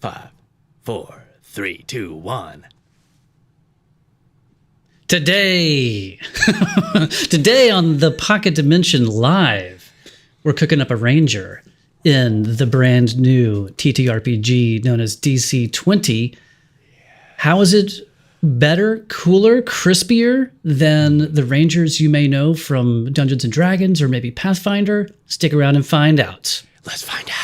5, 4, 3, 2, 1. Today on the Pocket Dimension Live, we're cooking up a ranger in the brand new TTRPG known as DC20. How is it better, cooler, crispier than the rangers you may know from Dungeons and Dragons or maybe Pathfinder? Stick around and find out. Let's find out.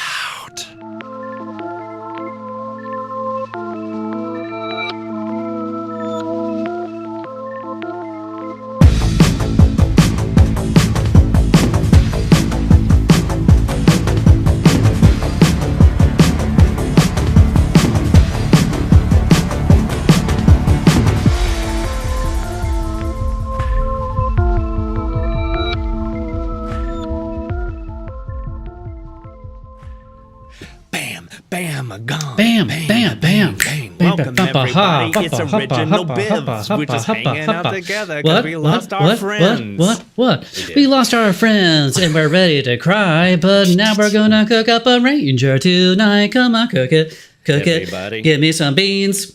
Welcome, everybody. It's Original Bivs. We're just hanging out together because we lost our friends. What? We lost our friends and we're ready to cry, but now we're gonna cook up a ranger tonight. Come on, cook it. Everybody. Give me some beans.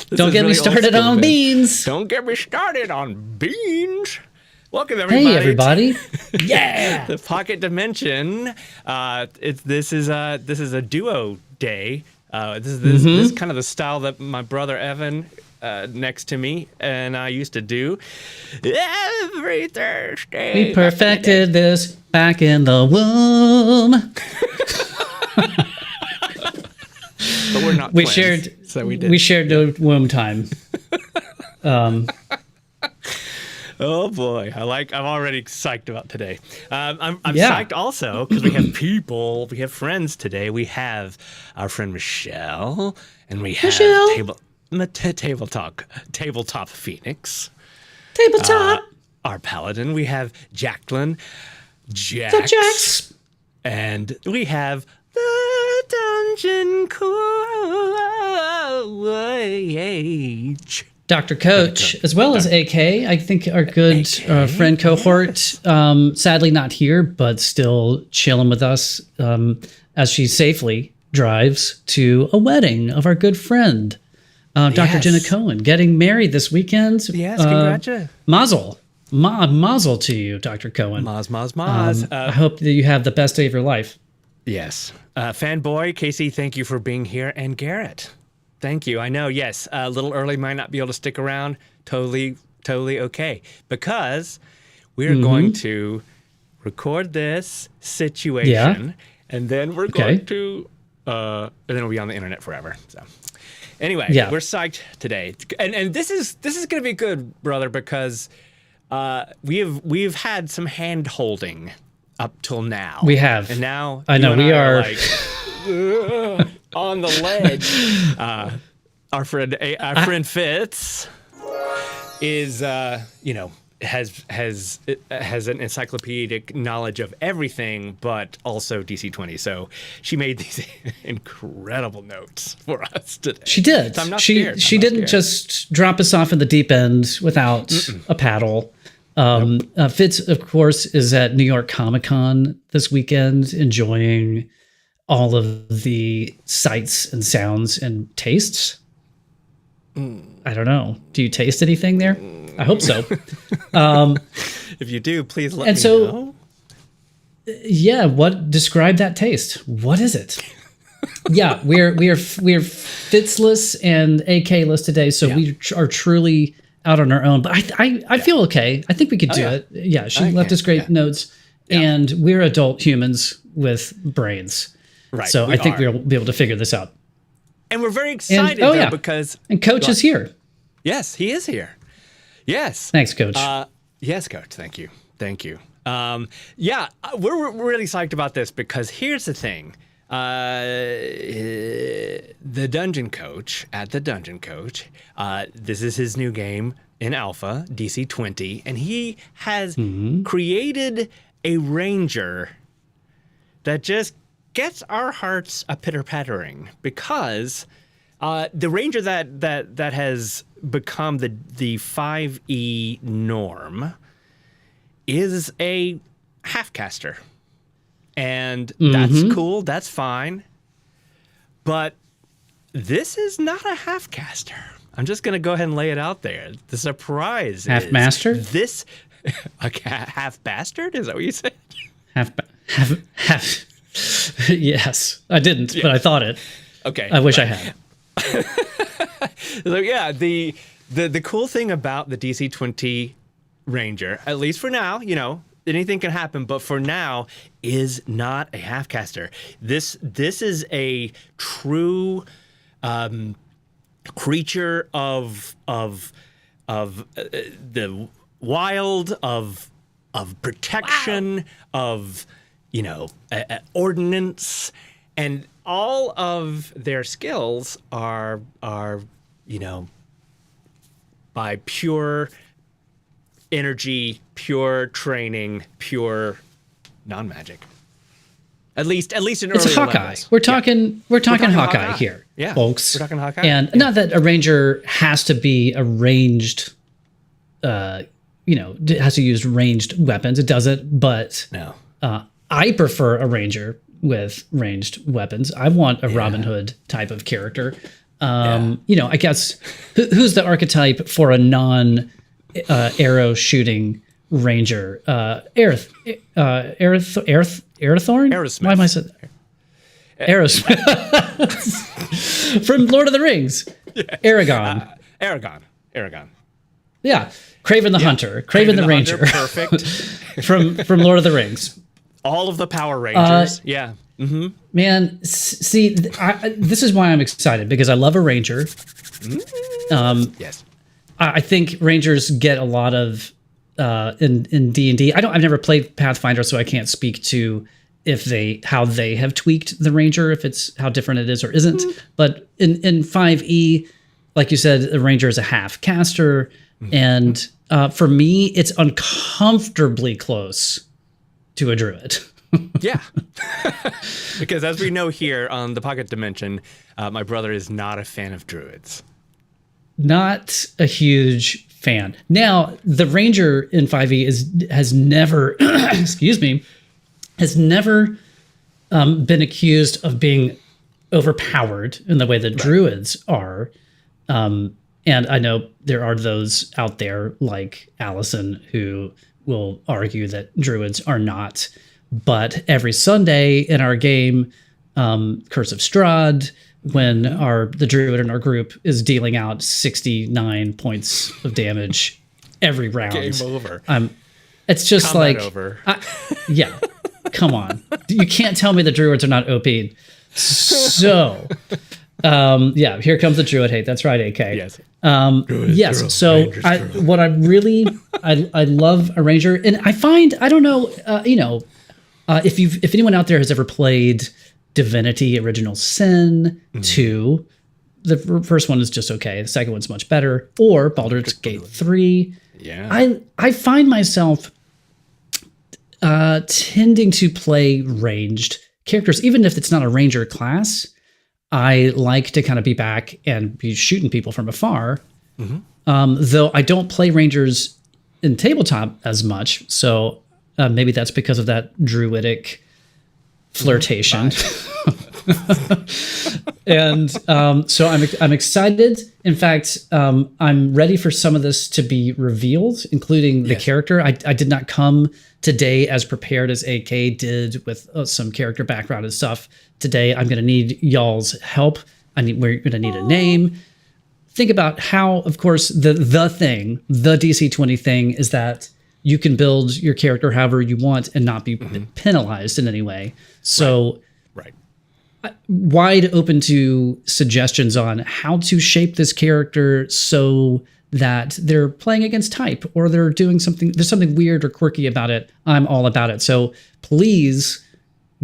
Don't get me started on beans. Don't get me started on beans. Welcome, everybody. Hey, everybody. Yeah. The Pocket Dimension. This is a duo day. This is kind of the style that my brother Evan, next to me, and I used to do every Thursday. We perfected this back in the womb. But we're not twins, so we did. We shared no womb time. Oh boy, I'm already psyched about today. I'm psyched also because we have people, we have friends today. We have our friend Michelle, and we have Tabletop Phoenix. Tabletop. Our Paladin. We have Jacqueline, Jax, and we have the Dungeon Coach. Dr. Coach, as well as AK, I think our good friend cohort, sadly not here, but still chilling with us as she safely drives to a wedding of our good friend, Dr. Jenna Cohen, getting married this weekend. Yes, congratulations. Mazel to you, Dr. Cohen. Maz. I hope that you have the best day of your life. Yes. Fanboy, Casey, thank you for being here. And Garrett. Thank you. I know, yes, a little early, might not be able to stick around. Totally okay. Because we're going to record this situation, and then we're going to, and then it'll be on the internet forever. So, anyway, we're psyched today, and this is going to be good, brother, because we've had some hand holding up till now. We have, and now I know we are. Like, on the ledge. Our friend Fitz is has an encyclopedic knowledge of everything, but also DC20. So she made these incredible notes for us today. She did. So I'm not scared. She didn't just drop us off in the deep end without a paddle. Fitz, of course, is at New York Comic-Con this weekend, enjoying all of the sights and sounds and tastes. I don't know. Do you taste anything there? I hope so. If you do, please let me know. Yeah, describe that taste? What is it? Yeah, we're Fitzless and AK-less today, so we are truly out on our own. But I feel okay. I think we could do it. Yeah, she left us great notes, and we're adult humans with brains. Right. So I think we'll be able to figure this out. And we're very excited because... And Coach is here. Yes, he is here. Yes. Thanks, Coach. Yes, Coach. Thank you. We're really psyched about this because here's the thing. The Dungeon Coach, this is his new game in Alpha, DC20, and he has created a ranger that just gets our hearts a pitter-pattering because the ranger that has become the 5e norm is a half-caster. And that's cool. That's fine. But this is not a half caster. I'm just going to go ahead and lay it out there. The surprise half is master? This half bastard? Is that what you said? Half. Yes, I didn't, but I thought it. Okay. I wish I had. So yeah, the cool thing about the DC20 Ranger, at least for now, you know, anything can happen, but for now, is not a half caster. This is a true creature of the wild, of protection, of, you know, ordnance, and all of their skills are you know, by pure energy, pure training, pure non-magic. At least in early It's Hawkeye. levels. We're talking Hawkeye here, Yeah, folks. we're talking Hawkeye. And not that a ranger has to be a ranged, you know, has to use ranged weapons. It doesn't, but No. I prefer a ranger with ranged weapons. I want a Robin Hood type of character. You know, I guess who's the archetype for a non arrow shooting ranger? Aerithorn? Aerosmith. Why am I saying Aerosmith? From Lord of the Rings. Aragon. Aragon. Yeah. Craven the Hunter. Craven the Ranger. Hunter, perfect. from Lord of the Rings. All of the Power Rangers. Yeah. Mm-hmm. Man, see, this is why I'm excited, because I love a ranger. Yes. I think rangers get a lot of in D&D. I've never played Pathfinder, so I can't speak to how they have tweaked the ranger, if it's how different it is or isn't. But in 5e, like you said, the ranger is a half caster, and for me, it's uncomfortably close to a druid. Yeah. Because as we know here on the Pocket Dimension, my brother is not a fan of druids. Not a huge fan. Now, the ranger in 5e has never, excuse me, has never been accused of being overpowered in the way that druids are. And I know there are those out there like Allison who will argue that druids are not. But every Sunday in our game, Curse of Strahd, when the druid in our group is dealing out 69 points of damage every round. Game over. It's just Combat like, over. Yeah, come on. You can't tell me the druids are not OP. So, yeah, here comes the druid hate. That's right, AK. Yes. Yes. Druid, So Rangers, what I really, I love a ranger, and I find, I don't know, you know, if anyone out there has ever played Divinity Original Sin 2, the first one is just okay. The second one's much better. Or Baldur's Gate 3. Yeah. I find myself tending to play ranged characters, even if it's not a ranger class. I like to kind of be back and be shooting people from afar. Though I don't play rangers in tabletop as much, so maybe that's because of that druidic flirtation. And so I'm excited. In fact, I'm ready for some of this to be revealed, including the character. I did not come today as prepared as AK did with some character background and stuff. Today, I'm going to need y'all's help. We're going to need a name. Think about how, of course, the DC20 thing is that you can build your character however you want and not be penalized in any way. So Right. wide open to suggestions on how to shape this character so that they're playing against type, or they're doing something, there's something weird or quirky about it. I'm all about it. So please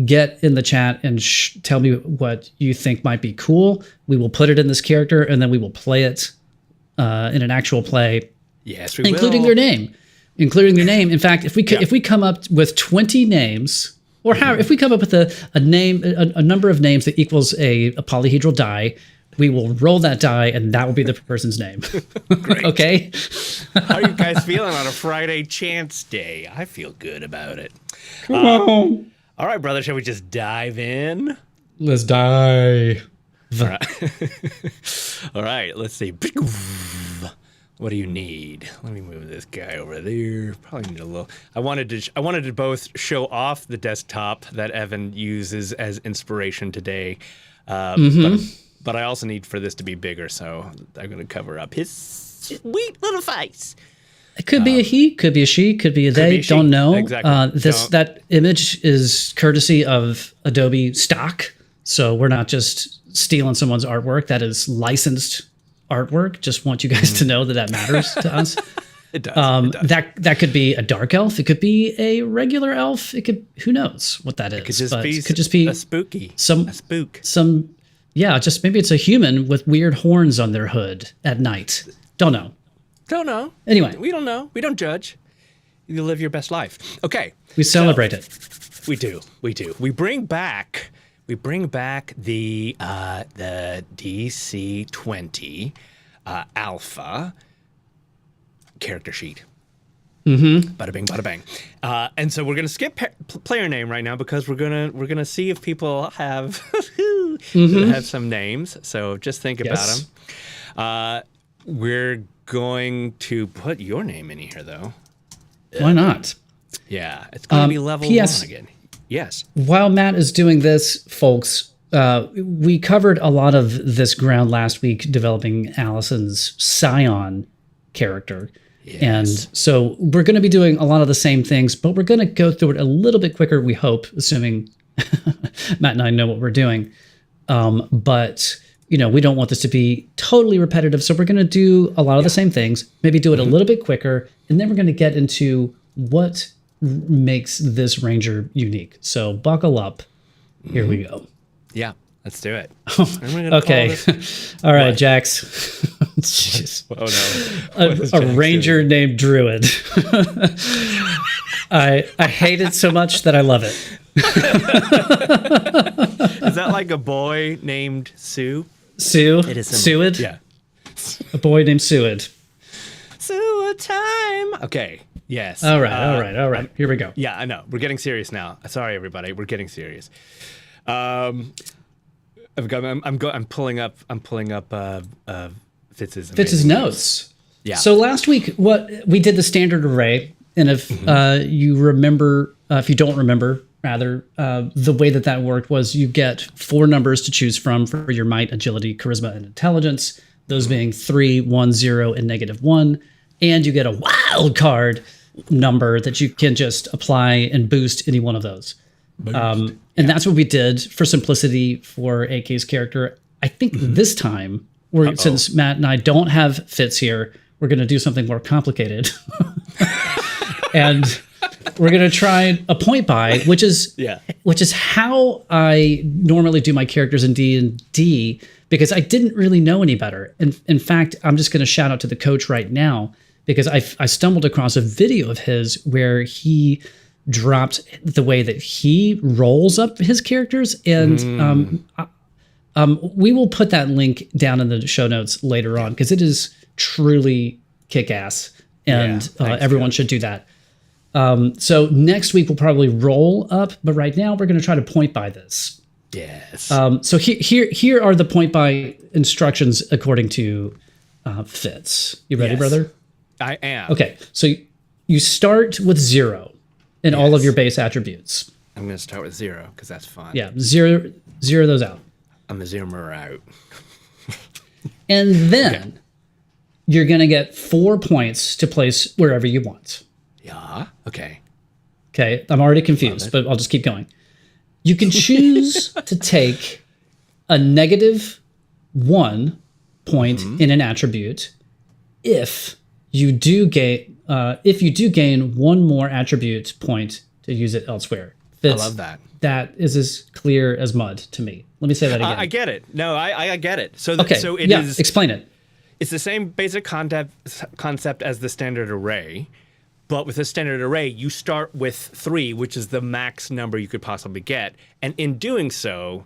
get in the chat and tell me what you think might be cool. We will put it in this character, and then we will play it in an actual play. Yes, we including will. their name. Including their name. In fact, if we come up with 20 names, or how, if we come up with a name, a number of names that equals a polyhedral die, we will roll that die, and that will be the person's name. Okay? How are you guys feeling on a Friday chance day? I feel good about it. Come on. All right, brother, shall we just dive in? Let's die. All right. All right, let's see. What do you need? Let me move this guy over there. Probably need a little. I wanted to both show off the desktop that Evan uses as inspiration today, but I also need for this to be bigger, so I'm going to cover up his sweet little face. It could be a he, could be a she, could be a they. Don't know. Exactly. That image is courtesy of Adobe stock, so we're not just stealing someone's artwork. That is licensed artwork. Just want you guys to know that matters to us. It does. It does. That could be a dark elf. It could be a regular elf. It could. Who knows what that is? It could just be a spooky. A spook. Yeah, just maybe it's a human with weird horns on their hood at night. Don't know. Don't know. Anyway. We don't know. We don't judge. You live your best life. Okay. We celebrate it. We do. We bring back the DC20 alpha character sheet. Bada bing, bada bang. And so we're gonna skip player name right now because we're gonna see if people have have some names. So just think about them. We're going to put your name in here though. Why not? Yeah, it's going to be level 1 again. Yes. While Matt is doing this, folks, we covered a lot of this ground last week developing Allison's Psion character. Yes. And so we're going to be doing a lot of the same things, but we're going to go through it a little bit quicker, we hope, assuming Matt and I know what we're doing. But, you know, we don't want this to be totally repetitive. So we're going to do a lot of the same things, maybe do it a little bit quicker, and then we're going to get into what makes this ranger unique. So buckle up. Here we go. Yeah, let's do it. Okay. All right, Jax. Oh no. A ranger named Druid. I hate it so much that I love it. Is that like a boy named Sue? Sue? It is Suid? Yeah. A boy named Suid. Sue time. Okay. Yes. All right. Here we go. Yeah, I know. We're getting serious now. Sorry, everybody. We're getting serious. I'm pulling up Fitz's notes. Yeah. So last week, what we did the standard array, and if you remember, if you don't remember, rather, the way that worked was you get 4 numbers to choose from for your might, agility, charisma, and intelligence. Those being 3, 1, 0, and -1, and you get a wild card number that you can just apply and boost any one of those. And that's what we did for simplicity for AK's character. I think this time, since Matt and I don't have Fitz here, we're going to do something more complicated. And we're going to try a point buy, which is how I normally do my characters in D&D, because I didn't really know any better. And in fact, I'm just going to shout out to the coach right now, because I stumbled across a video of his where he dropped the way that he rolls up his characters. And we will put that link down in the show notes later on, because it is truly kick-ass, and everyone should do that. So next week we'll probably roll up, but right now we're going to try to point by this. Yes. So here are the point by instructions according to Fitz. You ready, brother? I am. Okay, so you start with 0 in all of your base attributes. I'm going to start with 0 because that's fun. Yeah, zero those out. I'm a zoomer out. And then you're going to get 4 points to place wherever you want. Yeah, okay. Okay, I'm already confused, but I'll just keep going. You can choose to take a -1 point in an attribute if you do gain 1 more attribute point to use it elsewhere. Fitz, I love that. That is as clear as mud to me. Let me say that again. I get it. No, I get it. So so it is. Explain it. It's the same basic concept as the standard array, but with the standard array, you start with 3, which is the max number you could possibly get, and in doing so,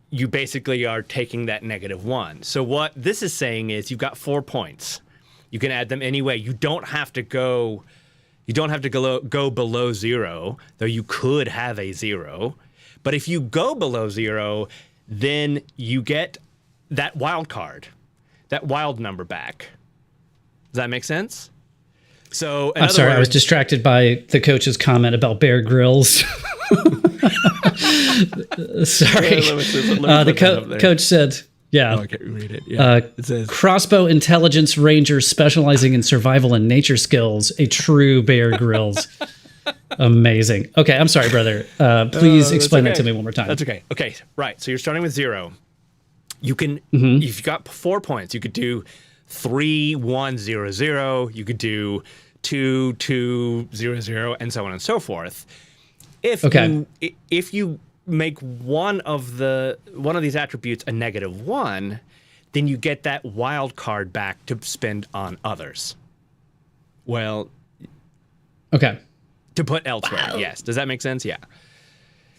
you basically are taking that -1. So what this is saying is you've got 4 points. You can add them any way. You don't have to go You don't have to go below 0, though you could have a 0. But if you go below 0, then you get that wild card, that wild number back. Does that make sense? So, I'm sorry, I was distracted by the coach's comment about Bear Grylls. Sorry. The coach said, yeah. Oh, I can't read it. Yeah. It says, crossbow intelligence ranger specializing in survival and nature skills, a true Bear Grylls. Amazing. Okay, I'm sorry, brother. Please explain that to me one more time. That's okay. Okay, right. So you're starting with 0. You can, if you've got 4 points, you could do 3, 1, 0, 0. You could do 2, 2, 0, 0, and so on and so forth. If you make one of these attributes a -1, then you get that wild card back to spend on others. Well, okay. To put elsewhere, yes. Does that make sense? Yeah.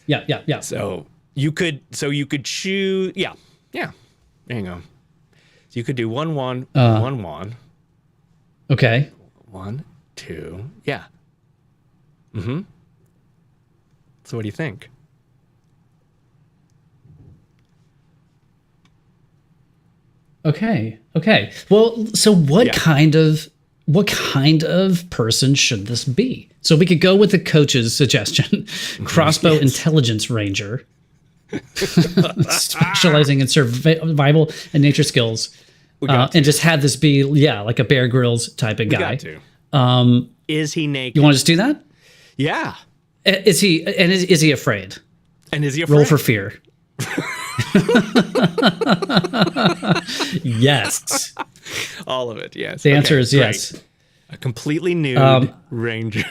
Yeah. So you could choose. Yeah. There you go. So you could do 1, 1, 1, 1. Okay. 1, 2. Yeah. Mm-hmm. So what do you think? Okay. Well, so what kind of person should this be? So we could go with the coach's suggestion: crossbow intelligence ranger, specializing in survival and nature skills, and just have this be like a Bear Grylls type of guy. We got to. Is he naked? You want to just do that? Yeah. Is he afraid? And is he afraid? Roll for fear. Yes. All of it, yes. The answer is yes. A completely nude ranger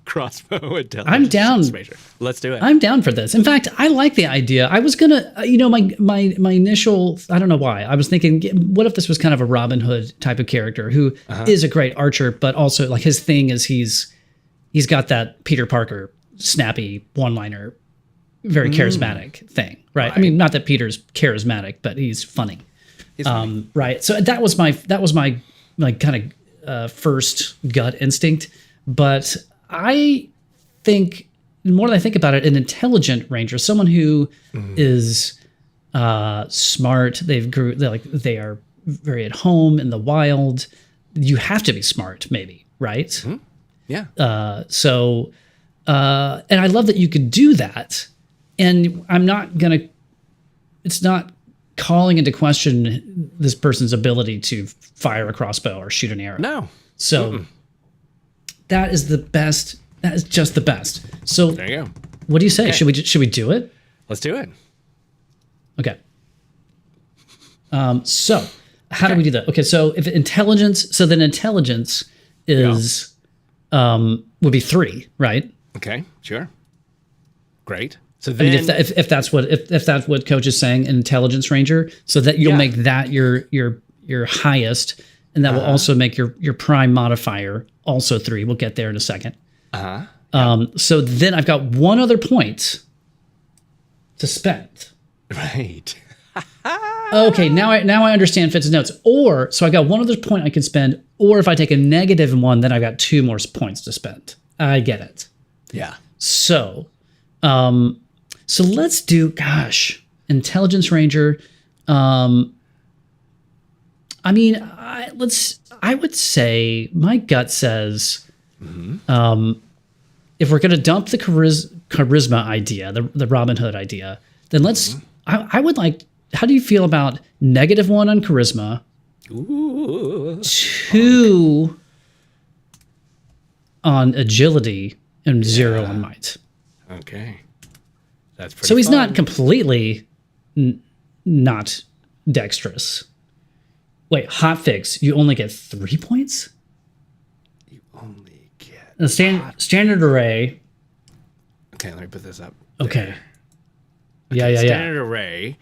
crossbow intelligence. I'm down. Ranger. Let's do it. I'm down for this. In fact, I like the idea. I was gonna, my initial, I don't know why. I was thinking, what if this was kind of a Robin Hood type of character who is a great archer, but also like his thing is he's got that Peter Parker snappy one-liner, very charismatic thing, right? I mean, not that Peter's charismatic, but he's funny. Right. So that was my like kind of first gut instinct. But I think the more that I think about it, an intelligent ranger, someone who is smart, they are very at home in the wild. You have to be smart, maybe, right? Mm-hmm. Yeah. And I love that you could do that. And it's not calling into question this person's ability to fire a crossbow or shoot an arrow. No. So that is the best. That is just the best. So there you go. What do you say? Okay. Should we do it? Let's do it. Okay. So how do we do that? Okay. So if intelligence, then intelligence is would be 3, right? Okay. Sure. Great. So then, I mean, if that's what coach is saying, an intelligence ranger, so that you'll make that your highest, and that will also make your prime modifier also 3. We'll get there in a second. So then I've got one other point to spend. Right. Okay, now I understand Fitz's notes. So I got one other point I can spend, or if I take a -1, then I've got 2 more points to spend. I get it. Yeah. So let's do, intelligence ranger. I mean, I would say my gut says, if we're going to dump the charisma idea, the Robin Hood idea, then let's, I would like, how do you feel about -1 on charisma? Ooh. 2 on agility and 0 on might. Okay. That's pretty So he's fun. not completely not dexterous. Wait, hotfix, you only get 3 points? You only get The standard array. Okay, let me put this up. Okay. There. Yeah. Standard array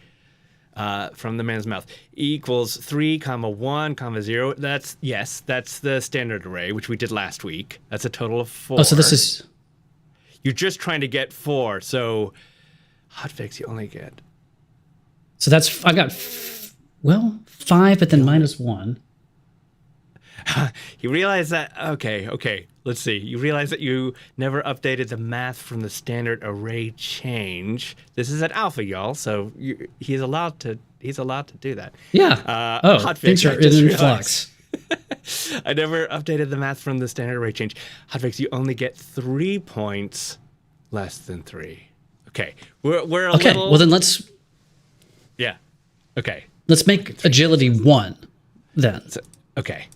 from the man's mouth equals 3, 1, 0. That's the standard array, which we did last week. That's a total of 4. Oh, so this is... You're just trying to get 4, so hotfix you only get. So that's, I've got, 5, but then -1. You realize that, okay, let's see. You realize that you never updated the math from the standard array change. This is at alpha, y'all, so he's allowed to do that. Yeah. Hotfix, things are in flux. I never updated the math from the standard array change. Hotfix, you only get 3 points less than 3. Okay, we're a Okay, little... well then let's make agility 1 then. Okay.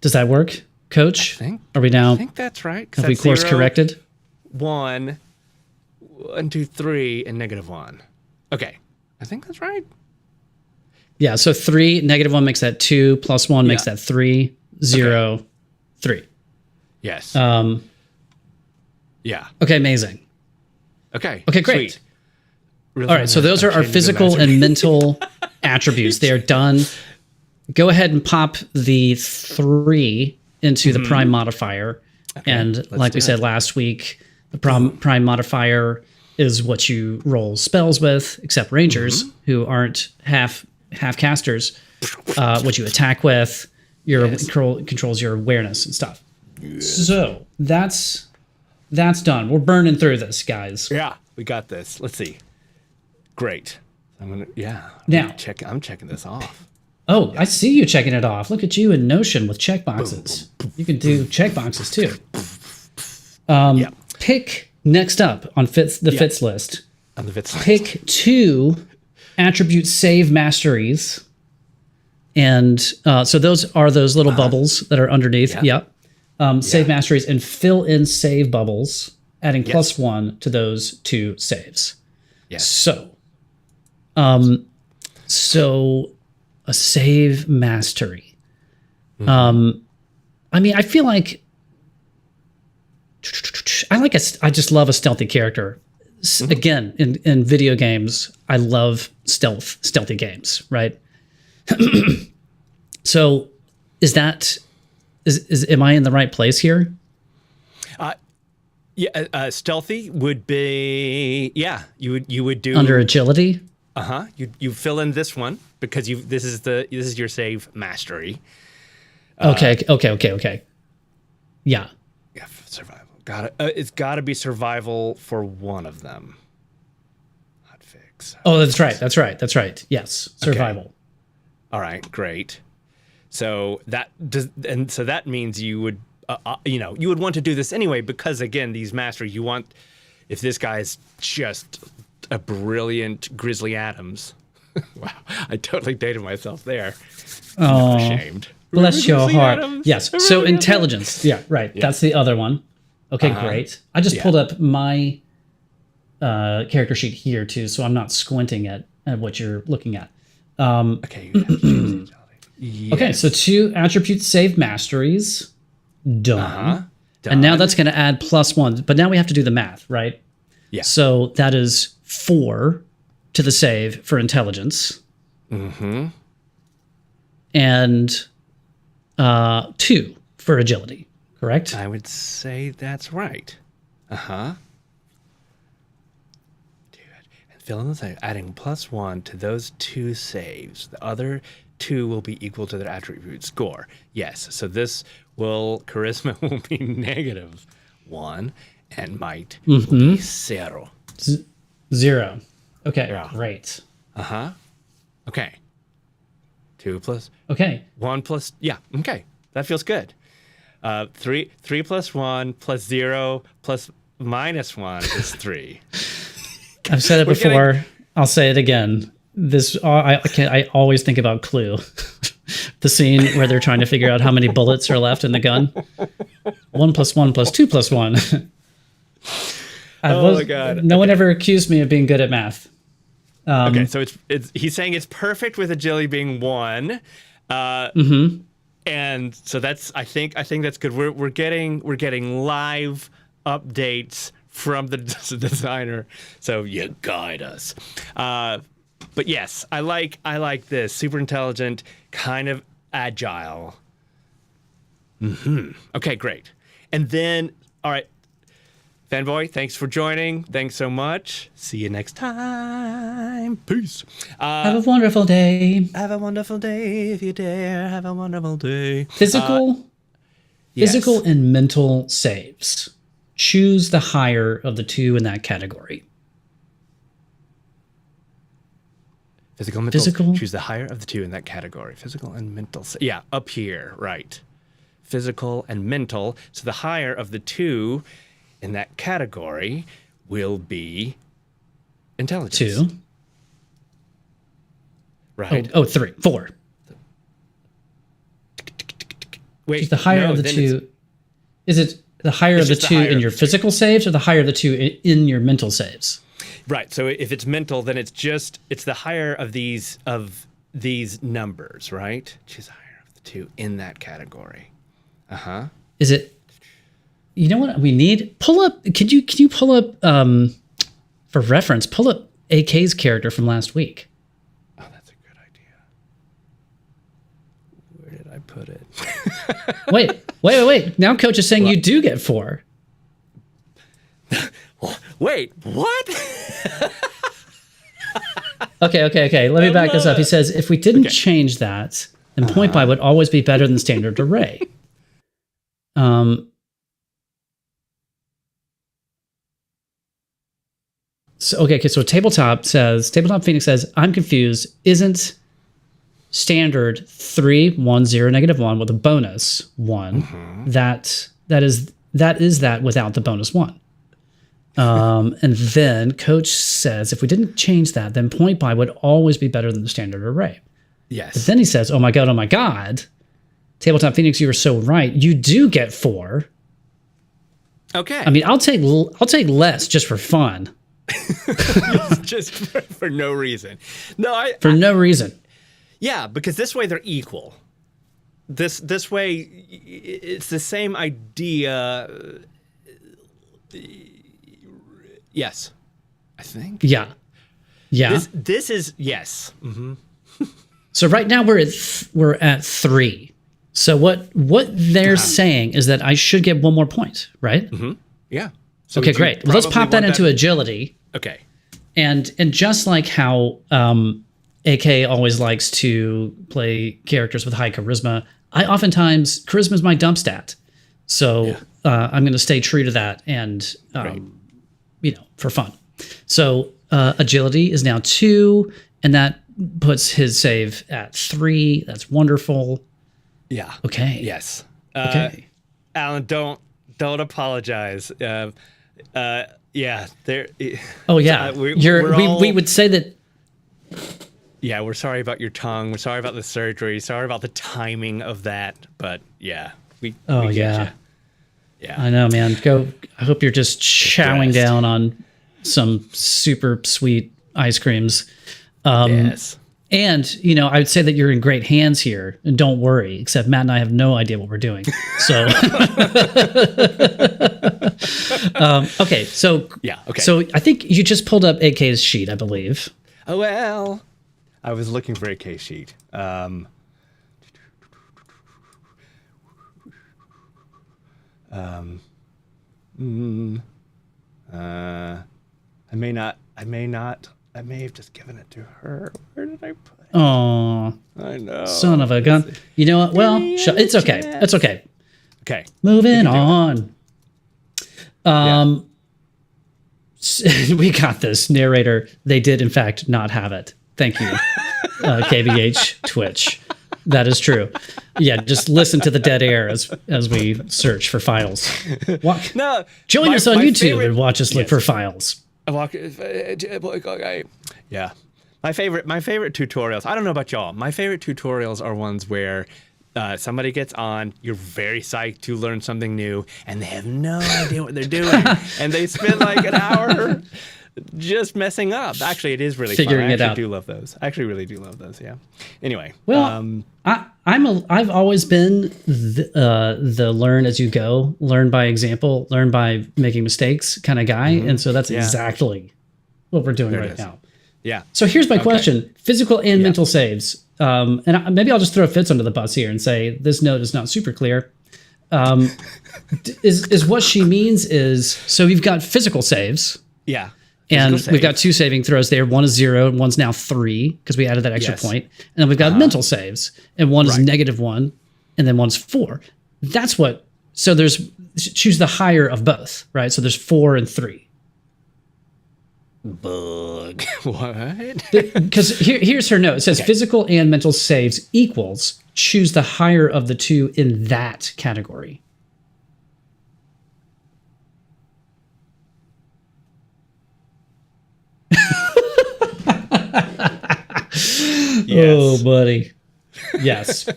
Does that work, Coach? Are we now? I think that's right. Have we course corrected? 1, 2, 3, and -1. Okay, I think that's right. Yeah. So 3, -1 makes that 2, +1 makes that 3, 0, 3. Yes. Yeah. Okay. Amazing. Okay. Okay. Great. Sweet. Really All right. So those are our physical and mental attributes. They are done. Go ahead and pop the 3 into the prime modifier. Okay, and like we said last week, the prime modifier is what you roll spells with, except rangers who aren't half casters. What you attack with, controls your awareness and stuff. Yes. So that's done. We're burning through this, guys. Yeah, we got this. Let's see. Great. I'm checking this off. Oh, yeah. I see you checking it off. Look at you in Notion with checkboxes. You can do checkboxes too. Pick next up on fits list. On the fits list. Pick 2 attribute save masteries. And so those are those little bubbles that are underneath. Yep. Save masteries and fill in save bubbles, adding +1 to those 2 saves. Yes. So a save mastery. I mean, I feel like I just love a stealthy character. Again, in video games, I love stealthy games, right? So am I in the right place here? Stealthy would be you would do under agility. You fill in this one because this is your save mastery. Okay. Yeah. Yeah, survival. It's got to be survival for one of them. Hotfix. Oh, that's right. Yes, survival. Okay. All right, great. So that means you would you would want to do this anyway because again, these masteries if this guy's just a brilliant Grizzly Adams. Wow, I totally dated myself there. Oh, ashamed. Bless your heart. Adams? Yes. So intelligence. Yeah, right. Yeah. That's the other one. Okay, great. I just pulled up my character sheet here too, so I'm not squinting at what you're looking at. Okay. Yes. Okay, so 2 attribute save masteries. Done. And now that's going to add +1, but now we have to do the math, right? Yeah. So that is 4 to the save for intelligence. And 2 for agility, correct? I would say that's right. Do it. And fill in the save, adding +1 to those 2 saves. The other 2 will be equal to their attribute score. Yes, so charisma will be -1 and might will be 0. 0. Okay, great. Okay. 2 plus. Okay. 1 plus. Yeah. Okay, that feels good. 3 plus 1 plus 0 plus -1 is 3. I've said it before. I'll say it again. I always think about Clue, the scene where they're trying to figure out how many bullets are left in the gun. 1 plus 1 plus 2 plus 1. My God! No one ever accused me of being good at math. Okay, so he's saying it's perfect with agility being 1. And so I think that's good. We're getting live updates from the designer. So you guide us. But yes, I like this. Super intelligent, kind of agile. Okay, great. And then, all right, Fanboy, thanks for joining. Thanks so much. See you next time. Peace. Have a wonderful day. Have a wonderful day if you dare. Have a wonderful day. Physical and mental saves. Choose the higher of the two in that category. Physical and mental. Choose the higher of the two in that category. Physical and mental. Yeah, up here, right. Physical and mental. So the higher of the two in that category will be intelligence. 2. Right. Oh, 3. 4. Wait, Choose the higher of the two. Is it the higher of the two in your physical saves or the higher of the two in your mental saves? Right. So if it's mental, then it's the higher of these numbers, right? Choose the higher of the two in that category. Uh-huh. Is it, you know what we need? Pull up, can you pull up, for reference, pull up AK's character from last week. Oh, that's a good idea. Where did I put it? Wait. Now Coach is saying you do get 4. Wait, what? Okay. Let me back this up. He says, if we didn't change that, then point buy would always be better than standard array. So Tabletop Phoenix says, I'm confused. Isn't standard 3, 1, 0, -1 with a bonus 1? Mm-hmm. That is that without the bonus 1. And then Coach says, if we didn't change that, then point buy would always be better than the standard array. Yes. But then he says, oh my God. Tabletop Phoenix, you were so right. You do get 4. Okay. I mean, I'll take less just for fun. Just for no reason. No, no reason. Yeah, because this way they're equal. This way, it's the same idea. Yes, I think. Yeah. This is yes. Mm-hmm. So right now we're at 3. So what they're saying is that I should get 1 more point, right? Mm-hmm. Yeah. So okay, great. Well, let's pop that into agility. Okay. And just like how AK always likes to play characters with high charisma, I oftentimes charisma is my dump stat. So I'm going to stay true to that and for fun. So agility is now 2, and that puts his save at 3. That's wonderful. Yeah. Okay. Yes. Okay. Alan, don't apologize. Yeah. There. Oh yeah. We would say that. Yeah, we're sorry about your tongue. We're sorry about the surgery. Sorry about the timing of that. But yeah, we get you. Yeah. I know, man. I hope you're just chowing down on some super sweet ice creams. Yes. And, I would say that you're in great hands here. And don't worry, except Matt and I have no idea what we're doing. So, okay. So, yeah. Okay. So I think you just pulled up AK's sheet, I believe. Oh, well, I was looking for AK sheet. I may have just given it to her. Where did I put it? Oh, I know. Son of a gun. You know what? Well, it's okay. It's okay. Okay. Moving on. We got this. Narrator, they did in fact not have it. Thank you. KBH Twitch. That is true. Yeah, just listen to the dead air as we search for files. Join us on YouTube and watch us look for files. Yeah. My favorite tutorials. I don't know about y'all. My favorite tutorials are ones where somebody gets on, you're very psyched to learn something new, and they have no idea what they're doing. And they spend like an hour just messing up. Actually, it is really figuring it out. I actually do love those. I actually really do love those, yeah. Anyway. Well, I've always been the learn as you go, learn by example, learn by making mistakes kind of guy. Mm-hmm. And so that's exactly what we're doing right now. Yeah. So here's my question. Physical and mental saves. And maybe I'll just throw Fitz under the bus here and say this note is not super clear. Is what she means is, so you've got physical saves. Yeah. And Physical we've got save. 2 saving throws there. One is 0, and one's now 3 because we added that extra Yes. point. And then we've got mental saves, and one is Right. -1, and then one's 4. That's what. So there's choose the higher of both, right? So there's 4 and 3. Bug. What? Because here's her note. It says physical and mental saves equals choose the higher of the 2 in that category. Yes. Oh, buddy. Yes.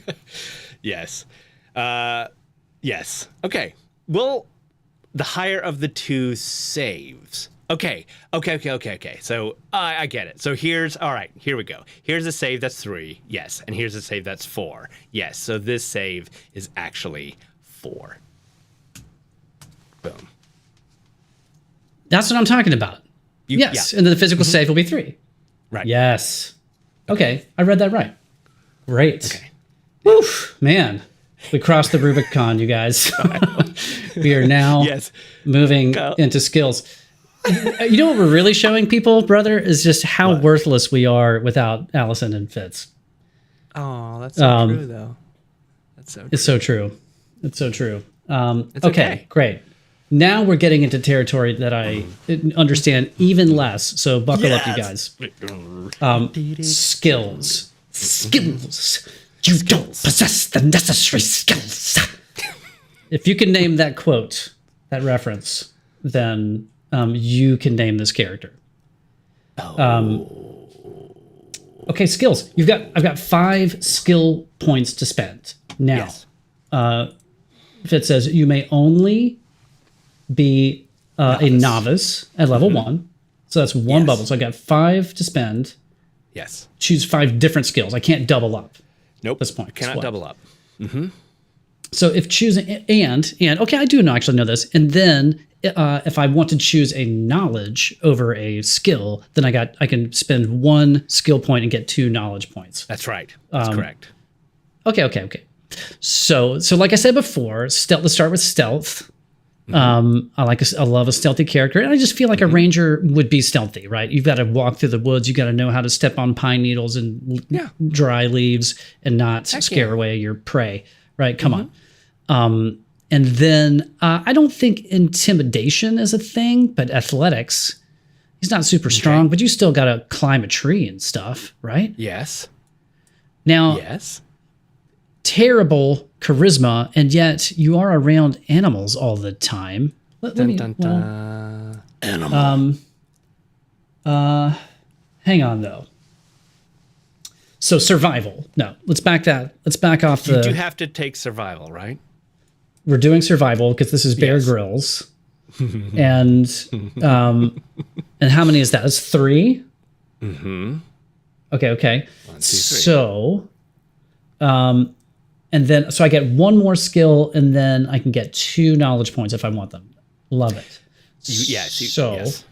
Yes. Yes. Okay. Well, the higher of the 2 saves. Okay. So I get it. So all right, here we go. Here's a save that's 3. Yes. And here's a save that's 4. Yes. So this save is actually 4. Boom. That's what I'm talking about. Yes. Yeah. And then the physical save will be 3. Right. Yes. Okay. I read that right. Great. Okay. Woof, man. We crossed the Rubicon, you guys. We are now Yes. moving into skills. You know what we're really showing people, brother, is just how worthless we are without Allison and Fitz. Oh, that's so true, though. That's so true. It's so true. It's so true. It's Okay, great. Now we're getting into territory that I understand even less. So buckle up, you guys. Skills. Skills. You don't possess the necessary skills. If you can name that quote, that reference, then you can name this character. Okay, skills. I've got 5 skill points to spend. Now, if it says you may only be a novice at level 1, so that's 1 bubble. So I got 5 to spend. Yes. Choose 5 different skills. I can't double up. Nope. At this point. Cannot What? double up. So if choosing and okay, I do actually know this. And then if I want to choose a knowledge over a skill, then I can spend 1 skill point and get 2 knowledge points. That's right. That's correct. Okay. So like I said before, let's start with stealth. I love a stealthy character, and I just feel like a ranger would be stealthy, right? You've got to walk through the woods. You got to know how to step on pine needles and dry leaves and not scare away your prey, right? Come on. And then I don't think intimidation is a thing, but athletics. He's not super strong, but you still got to climb a tree and stuff, right? Yes. Now, Yes. terrible charisma, and yet you are around animals all the time. Animal. Hang on though. So survival. No, let's back off You do have to take survival, right? We're doing survival because this is Bear Grylls. And how many is that? It's 3. Okay. 1, 2, 3. So and then so I get 1 more skill, and then I can get 2 knowledge points if I want them. Love it. Yes.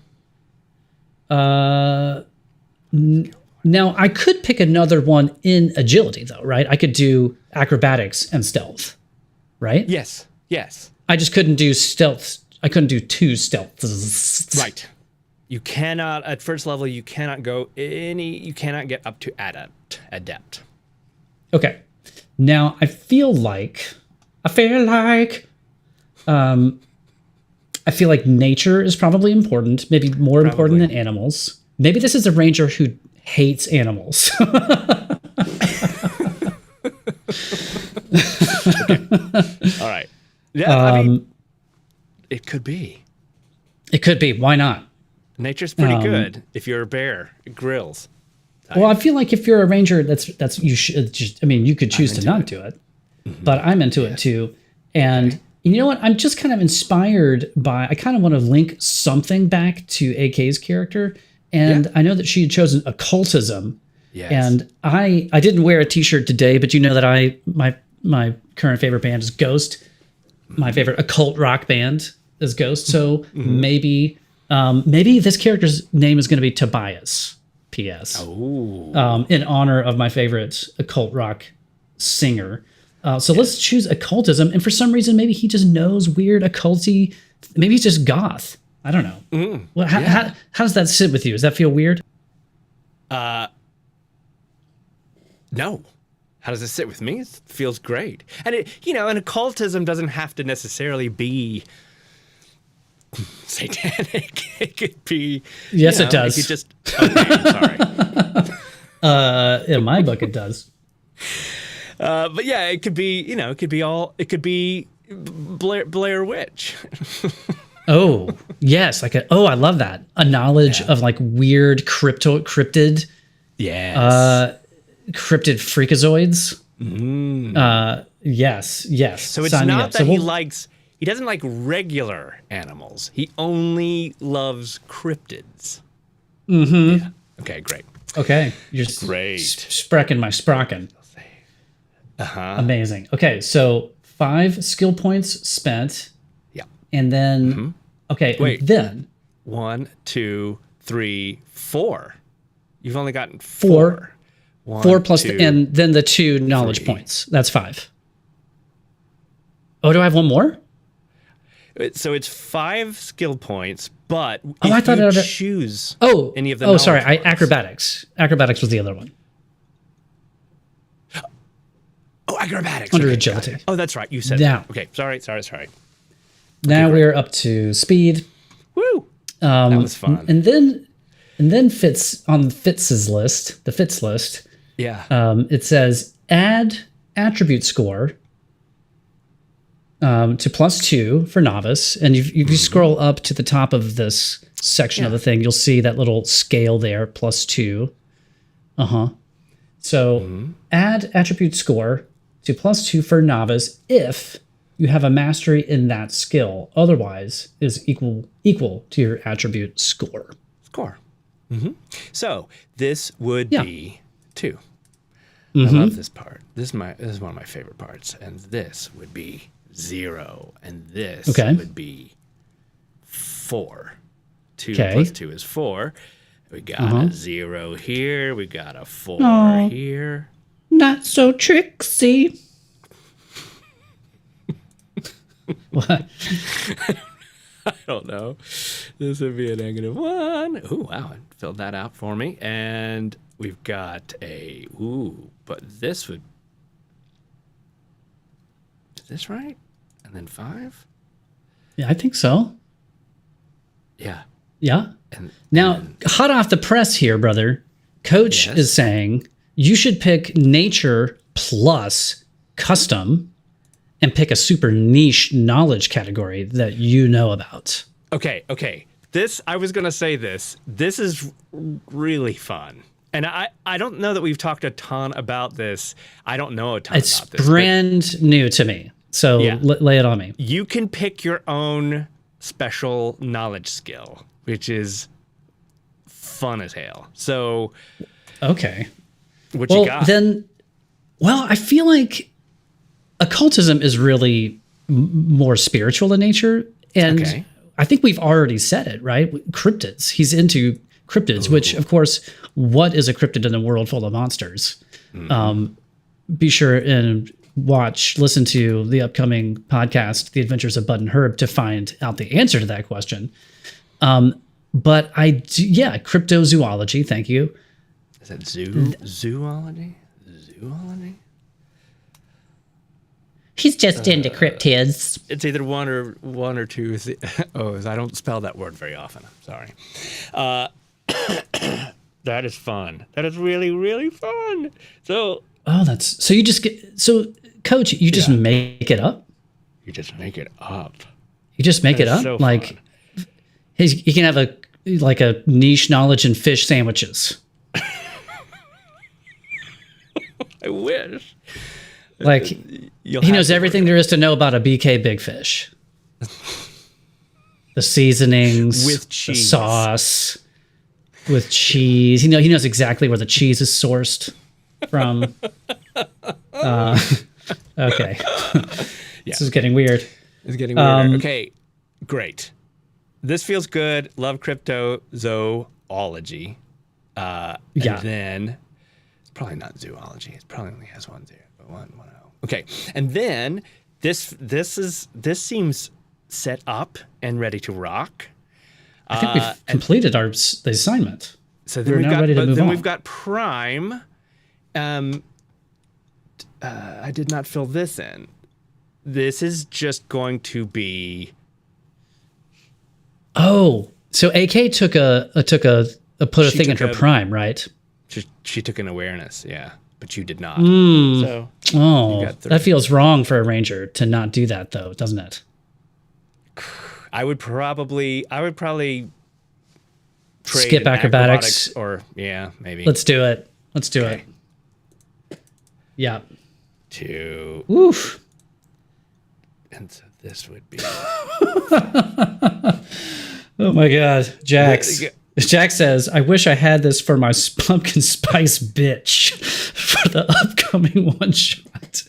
Now I could pick another one in agility though, right? I could do acrobatics and stealth, right? Yes. I just couldn't do stealth. I couldn't do 2 stealths. Right. You cannot at first level. You cannot get up to adept. Okay. Now I feel like nature is probably important, maybe more important than animals. Maybe this is a ranger who hates animals. All right. Yeah, I mean, it could be. It could be. Why not? Nature's pretty good if you're a Bear Grylls. Well, I feel like if you're a ranger, that's you should just. I mean, you could choose to not do it, but I'm into it too. And you know what? I'm just kind of inspired by. I kind of want to link something back to AK's character, and I know that she had chosen occultism. Yes. And I didn't wear a T-shirt today, but you know that my current favorite band is Ghost. My favorite occult rock band is Ghost. So maybe this character's name is going to be Tobias. P.S. In honor of my favorite occult rock singer. So let's choose occultism. And for some reason, maybe he just knows weird occulty. Maybe he's just goth. I don't know. Well, how does that sit with you? Does that feel weird? No. How does it sit with me? It feels great. And and occultism doesn't have to necessarily be satanic. It could be. Yes, it does. It could just. Okay, I'm sorry. In my book, it does. But yeah, it could be. It could be all. It could be Blair Witch. Oh yes, I love that. A knowledge of like weird cryptid. Yes. Cryptid freakazoids. Yes. So it's not that he doesn't like regular animals. He only loves cryptids. Mm-hmm. Yeah. Okay, great. Okay. You're great. Sprechen my sprachen. Uh-huh. Amazing. Okay, so 5 skill points spent. Yeah. And then, okay, wait. And then 1, 2, 3, 4. You've only gotten 4. 1, 4 plus, 2, and then the 2 knowledge 3. points. That's 5. Oh, do I have one more? So it's 5 skill points, but I thought you choose any of the Oh, sorry, knowledge points. acrobatics. Acrobatics was the other one. Oh, acrobatics. Under okay, agility. Oh, that's right. You said Now. that. Okay, sorry. Now Okay, we're up to speed. Woo! That was fun. And then Fitz on Fitz's list, the Fitz list. Yeah. It says add attribute score to +2 for novice, and if you scroll up to the top of this section of the thing, you'll see that little scale there, +2. So add attribute score to +2 for novice if you have a mastery in that skill. Otherwise, is equal to your attribute score. So this would be 2. I love this part. This is one of my favorite parts, and this would be 0, and this would be 4. 2 plus 2 is 4. We got a 0 here. We got a 4 here. Not so tricksy. What? I don't know. This would be a -1. Ooh, wow. It filled that out for me. And we've got but this would... Is this right? And then 5? Yeah, I think so. Yeah. Yeah. And Now, hot off the press here, brother. Coach is saying you should pick nature plus custom and pick a super niche knowledge category that you know about. Okay. I was going to say this. This is really fun. And I don't know that we've talked a ton about this. I don't know a ton about this. It's brand new to me. So lay it on me. You can pick your own special knowledge skill, which is fun as hell. So, okay. What you got? I feel like occultism is really more spiritual in nature. And I think we've already said it, right? Cryptids. He's into cryptids, which, of course, what is a cryptid in a world full of monsters? Be sure and listen to the upcoming podcast, The Adventures of Bud and Herb, to find out the answer to that question. But I do, cryptozoology. Thank you. Is that zoology? Zoology? He's just into cryptids. It's either one or two. I don't spell that word very often. I'm sorry. That is fun. That is really, really fun. So. So you just get, Coach, you just make it up? You just make it up. You just make it up? So like, you can have a niche knowledge in fish sandwiches. I wish. Like, he knows everything there is to know about a BK Big Fish. The seasonings, with cheese, the sauce, with cheese. He knows exactly where the cheese is sourced from. Okay. This is getting weird. It's getting weirder. Okay, great. This feels good. Love cryptozoology. And then it's probably not zoology. It probably only has 1 0, but 1 0. Okay, and then this seems set up and ready to rock. I think we've completed the assignment. So then we've got Prime. I did not fill this in. This is just going to be. Oh, so AK took a thing in her Prime, right? She took an awareness, yeah, but you did not. So that feels wrong for a ranger to not do that, though, doesn't it? I would probably trade skip acrobatics, or maybe. Let's do it. Yeah. 2. Oof. And so this would be. Oh my God, Jax. Jack says, "I wish I had this for my pumpkin spice bitch for the upcoming one shot."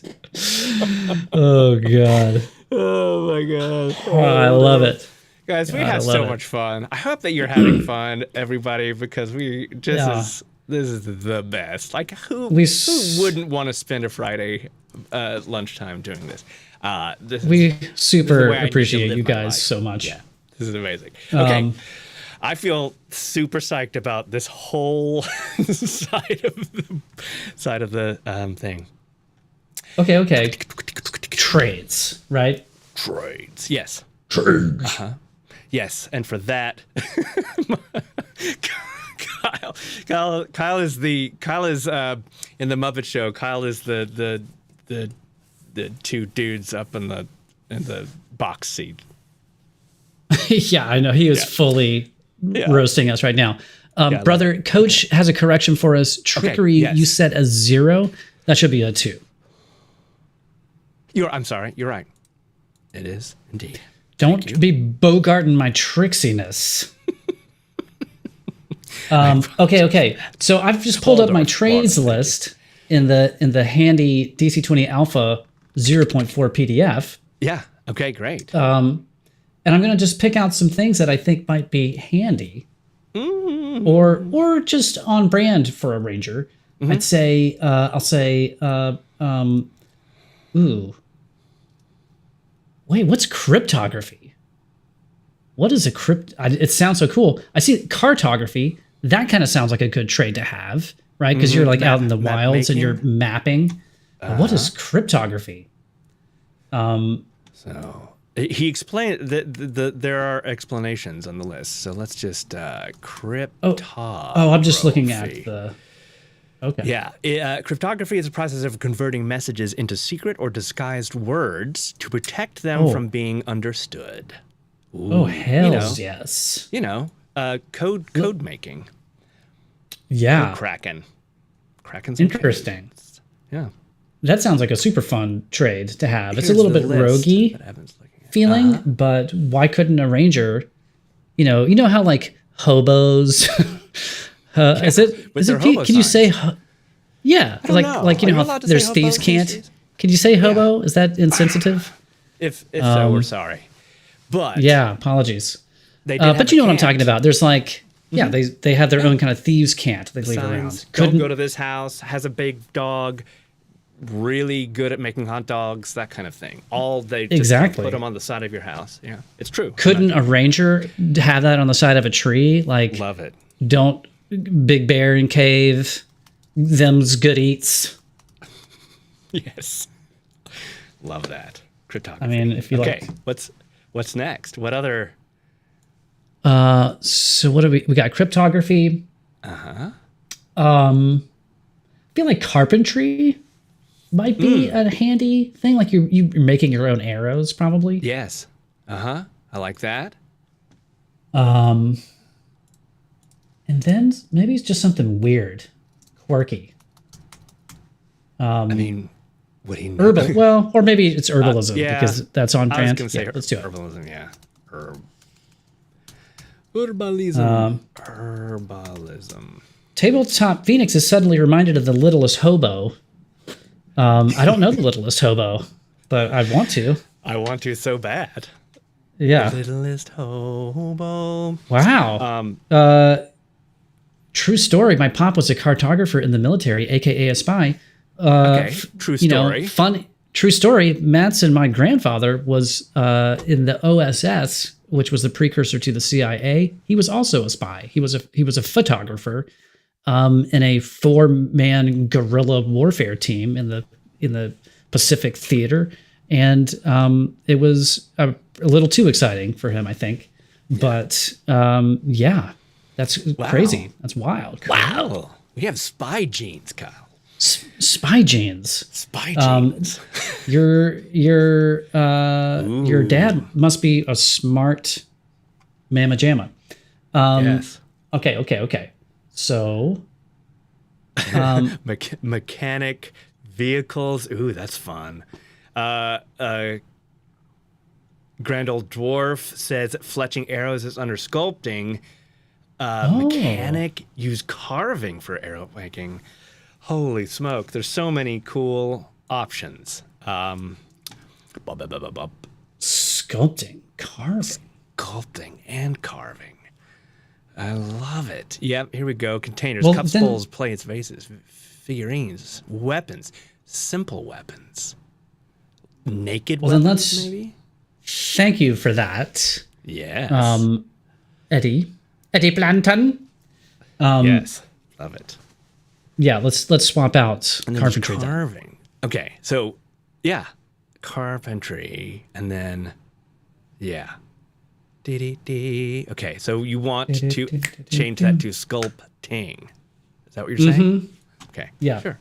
Oh God. Oh my God. Oh, I love it. Guys, we had so much fun. I hope that you're having fun, everybody, because this is the best. Like, who wouldn't want to spend a Friday lunchtime doing this? We super appreciate you guys so much. Yeah, this is amazing. Okay. I feel super psyched about this whole side of the thing. Okay. Trades, right? Trades. Yes. Trades. Uh-huh. Yes, and for that, Kyle is in the Muppet Show. Kyle is the two dudes up in the box seat. Yeah, I know he is fully roasting us right now. Brother, Coach has a correction for us. Trickery, you set as 0. That should be a 2. I'm sorry. You're right. It is indeed. Don't be bogarting my tricksiness. Okay. So I've just pulled up my trades list in the handy DC20 Alpha 0.4 PDF. Yeah. Okay. Great. And I'm going to just pick out some things that I think might be handy, or just on brand for a ranger. Mm-hmm. I'll say, wait, what's cryptography? What is a it sounds so cool. I see cartography. That kind of sounds like a good trade to have, right? Because you're like out in the wilds and you're mapping. What is cryptography? So he explained that there are explanations on the list. So let's just cryptography. Oh, I'm just looking at the. Okay. Yeah. Cryptography is a process of converting messages into secret or disguised words to protect them from being understood. Ooh, oh, hells yes. Code making. Yeah. Kraken's interesting. Yeah. That sounds like a super fun trade to have. It's a little bit roguey feeling, but why couldn't a ranger, you know how like hobos is it can you say like you know how there's thieves can't? Can you say hobo? Is that insensitive? If so, we're sorry. But yeah, apologies. But you know what I'm talking about. There's like they have their own kind of thieves cant they leave around. Don't go to this house, has a big dog, really good at making hot dogs, that kind of thing. They just put them on the side of your house. Yeah, it's true. Couldn't a ranger have that on the side of a tree? Like, love it. Don't big bear in cave, them's good eats. Yes, love that cryptography. I mean, if you like. What's next? What other? So what do we got? Cryptography. I feel like carpentry might be a handy thing. Like you're making your own arrows, probably. Yes. I like that. And then maybe it's just something weird, quirky. I mean, would he know? Herbal? Well, or maybe it's herbalism because that's on brand. I was gonna say let's do it. Herbalism, yeah. Herbalism. Herbalism. Tabletop Phoenix is suddenly reminded of the Littlest Hobo. I don't know the Littlest Hobo, but I want to. I want to so bad. Yeah. The Littlest Hobo. Wow. True story. My pop was a cartographer in the military, aka a spy. True story. True story. Matt's and my grandfather was in the OSS which was the precursor to the CIA, he was also a spy. He was a photographer in a 4-man guerrilla warfare team in the Pacific Theater, and it was a little too exciting for him, I think. But yeah, that's crazy. That's wild. Wow, we have spy genes, Kyle. Spy genes. Spy genes. Your dad must be a smart mamma jamma. Yes. Okay. So, mechanic vehicles. Ooh, that's fun. Grand Old Dwarf says fletching arrows is under sculpting. Mechanic use carving for arrow making. Holy smoke! There's so many cool options. Sculpting, carving. I love it. Yep, here we go. Containers, Well, cups, then- bowls, plates, vases, figurines, weapons, simple weapons, naked Well, then weapons, let's- maybe? Thank you for that, Yes. Eddie Blanton. Yes. Love it. Yeah, let's swap out And then there's carpentry. Then. carving. Okay, so, yeah. Carpentry, and then, yeah. Okay, so you want to change that to sculpting. Is that what you're saying? Okay. Yeah. Sure.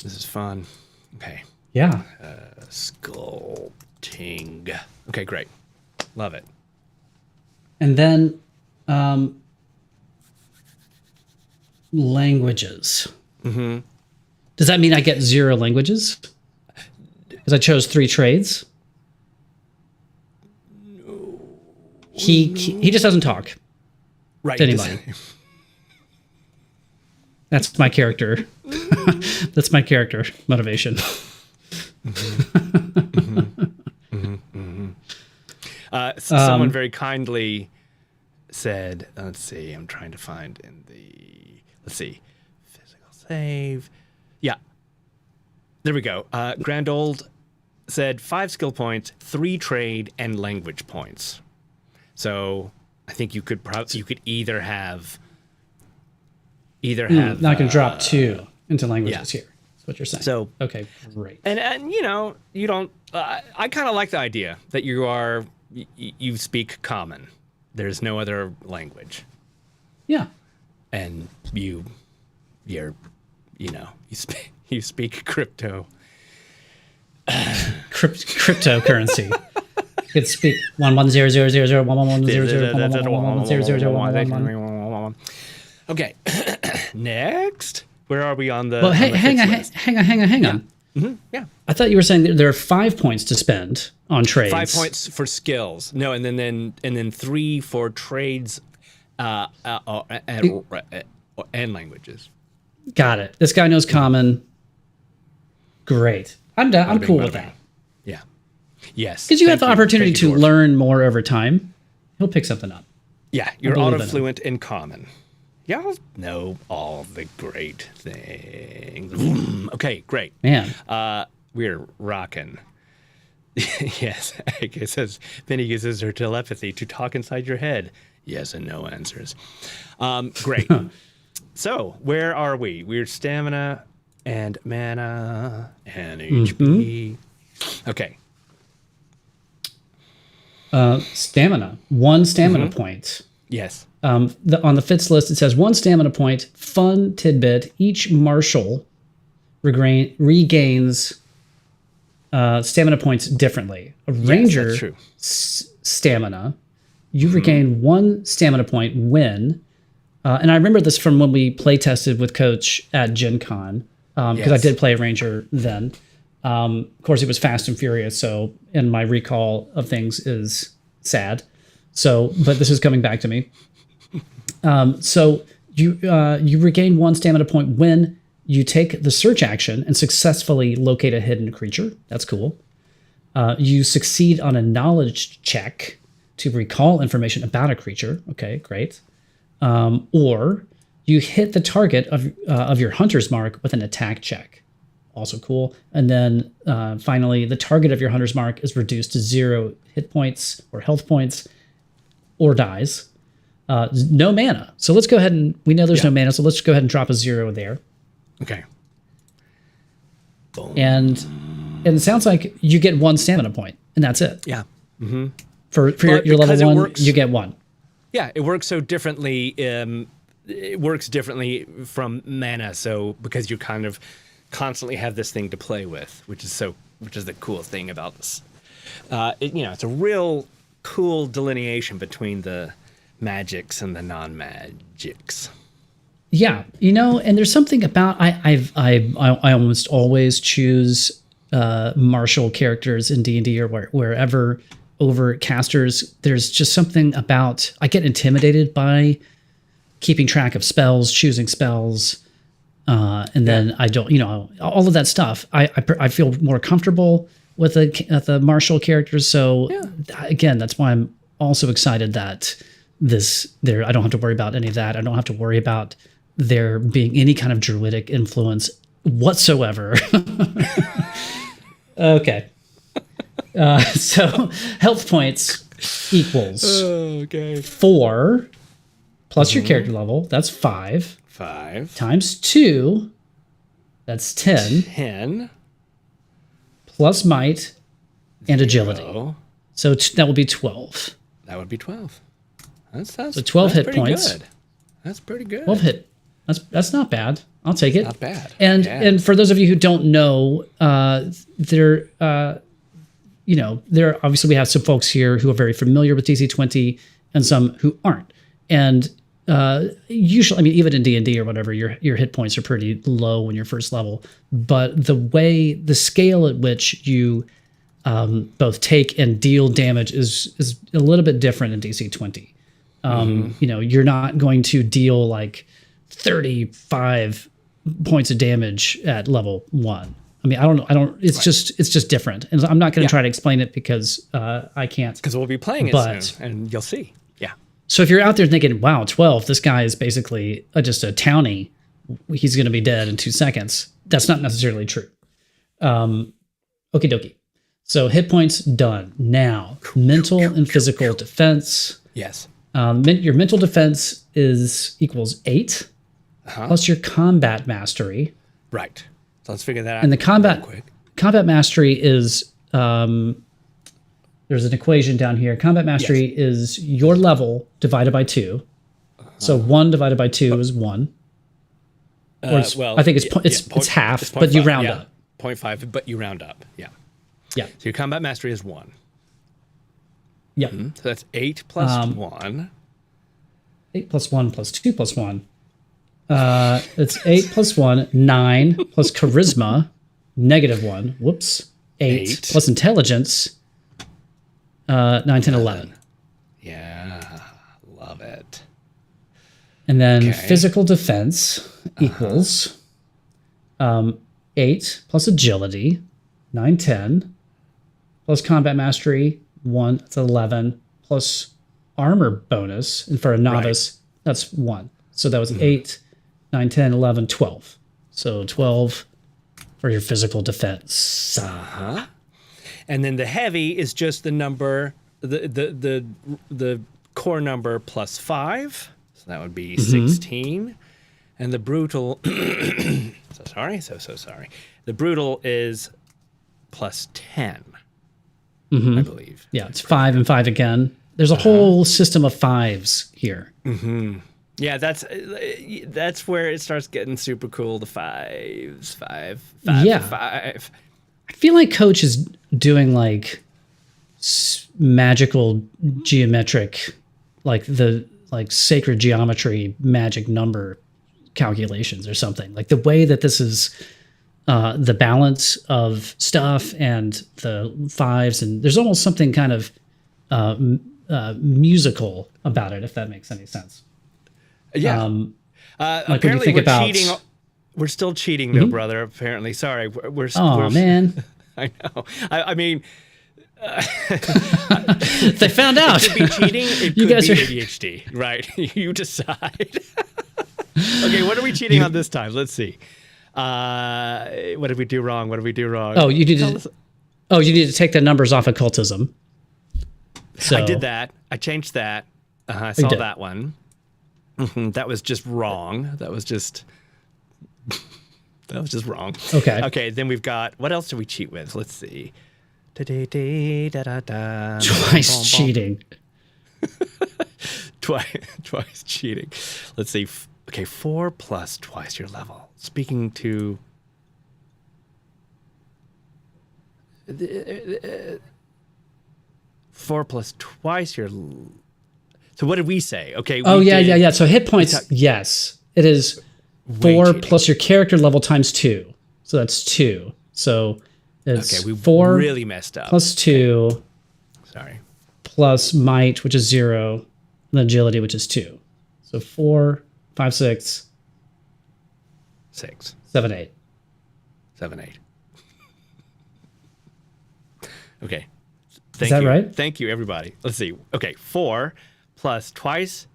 This is fun. Okay. Yeah. Sculpting. Okay, great. Love it. And then languages. Does that mean I get 0 languages? Because I chose 3 trades. He just doesn't talk Right. to anybody. That's my character. That's my character motivation. Someone very kindly said, let's see, I'm trying to find in the, let's see, physical save. Yeah. There we go. Grand Old said 5 skill points, 3 trade, and language points. So I think you could either have. Now I can drop 2 into languages here. That's what you're saying. So okay, great. and you know, you don't. I kind of like the idea that you speak common. There's no other language, Yeah. and you speak crypto. Cryptocurrency. You could speak 110011001100110011. Okay, next. Where are we on the? Well, on the hang fix on. list? Yeah. I thought you were saying that there are 5 points to spend on trades. 5 points for skills. No, and then 3 for trades, and languages. Got it. This guy knows common. Great. I'm down. I'm cool with that. Yeah. Yes. Because you have the Thank opportunity Thank you, to Dwarf. learn more over time. He'll pick something up. Yeah, you're believe in auto him. fluent in common. Y'all know all the great things. Okay, great. Man. We're rocking. Yes, it says Penny uses her telepathy to talk inside your head. Yes and no answers. Great. So where are we? We're stamina and mana and HP. Okay. Stamina. 1 stamina point. Yes. On the fits list, it says 1 stamina point. Fun tidbit. Each marshal regains stamina points differently. A ranger that's true. Stamina, you regain 1 stamina point when, and I remember this from when we play tested with Coach at Gen Con, because I did play a ranger then. Of course, it was Fast and Furious, so in my recall of things is sad. So, but this is coming back to me. So you regain 1 stamina point when you take the search action and successfully locate a hidden creature. That's cool. You succeed on a knowledge check to recall information about a creature. Okay, great. Or you hit the target of your hunter's mark with an attack check. Also cool. And then finally, the target of your hunter's mark is reduced to 0 hit points or health points or dies. No mana. So let's go ahead and, we know there's no mana, so let's go ahead and drop a 0 there. Okay. Boom. And it sounds like you get 1 stamina point, and that's it. Yeah. For your level 1, works, you get 1. Yeah, it works so differently. It works differently from mana, so because you kind of constantly have this thing to play with, which is the cool thing about this. It's a real cool delineation between the magics and the non-magics. Yeah, and there's something about I almost always choose martial characters in D&D or wherever over casters. There's just something about, I get intimidated by keeping track of spells, choosing spells, and then I don't, all of that stuff. I feel more comfortable with the martial characters. So again, that's why I'm also excited that I don't have to worry about any of that. I don't have to worry about there being any kind of druidic influence whatsoever. Okay. So health points equals 4 plus your character level. That's 5. 5 times 2. That's 10. 10 plus might and agility. So that would be 12. That would be 12. So 12 hit points. Good. That's pretty good. 12 hit. That's not bad. I'll take it. Not bad. And for those of you who don't know, there obviously we have some folks here who are very familiar with DC20 and some who aren't. And usually, even in D&D or whatever, your hit points are pretty low when you're first level. But the scale at which you both take and deal damage is a little bit different in DC20. You're not going to deal like 35 points of damage at level 1. I don't. It's just different, and I'm not going to try to explain it because I can't. Because we'll be playing it soon, and you'll see. Yeah. So if you're out there thinking, "Wow, 12, this guy is basically just a townie. He's going to be dead in 2 seconds," that's not necessarily true. Okie dokie. So hit points done. Now mental and physical defense. Yes. Your mental defense equals 8 plus your combat mastery. Right. So let's figure that out. And the combat mastery is there's an equation down here. Combat mastery is your level divided by 2. So 1 divided by 2 is 1. I think it's half, but you round up. 0.5, but you round up. Yeah. Yeah. So your combat mastery is 1. Yeah. So that's 8 plus 1. 8 plus 1 plus 2 plus 1. It's 8 plus 1, 9 plus charisma, -1. Whoops. 8 plus intelligence, 9, 10, 11. Yeah. Love it. And then physical defense equals 8 plus agility, 9, 10, plus combat mastery, 1, that's 11, plus armor bonus. And for a novice, that's 1. So that was 8, 9, 10, 11, 12. So 12 for your physical defense. And then the heavy is just the number, the core number plus 5. So that would be 16. And the brutal, so sorry. The brutal is plus 10, I believe. Yeah, it's 5 and 5 again. There's a whole system of 5s here. Yeah, that's where it starts getting super cool. The 5s, 5, 5. I feel like Coach is doing like magical geometric, like sacred geometry, magic number calculations or something. Like the way that this is the balance of stuff and the 5s, and there's almost something kind of musical about it, if that makes any sense. Yeah. Like apparently we're cheating. We're still cheating though, brother. Apparently. Sorry. We're man. I know. I mean, they found out. It could be cheating. It could be ADHD. Right. You decide. Okay. What are we cheating on this time? Let's see. What did we do wrong? What did we do wrong? Oh, you need to take the numbers off occultism. So I did that. I changed that. I saw that one. That was just wrong. That was just wrong. Okay. Okay. Then we've got, what else do we cheat with? Let's see. Twice cheating. Twice cheating. Let's see. Okay, 4 plus twice your level. Speaking to 4 plus twice your. So what did we say? Okay. Yeah. So hit points. Yes, it is 4 plus your character level times 2. So that's 2. So it's we 4 really messed up. Plus 2. Okay. Sorry. Plus might, which is 0, and agility, which is 2. So 4, 5, 6, 6, 7, 8. 7, 8. Okay. Is that right? Thank you, everybody. Let's see. Okay, 4 plus twice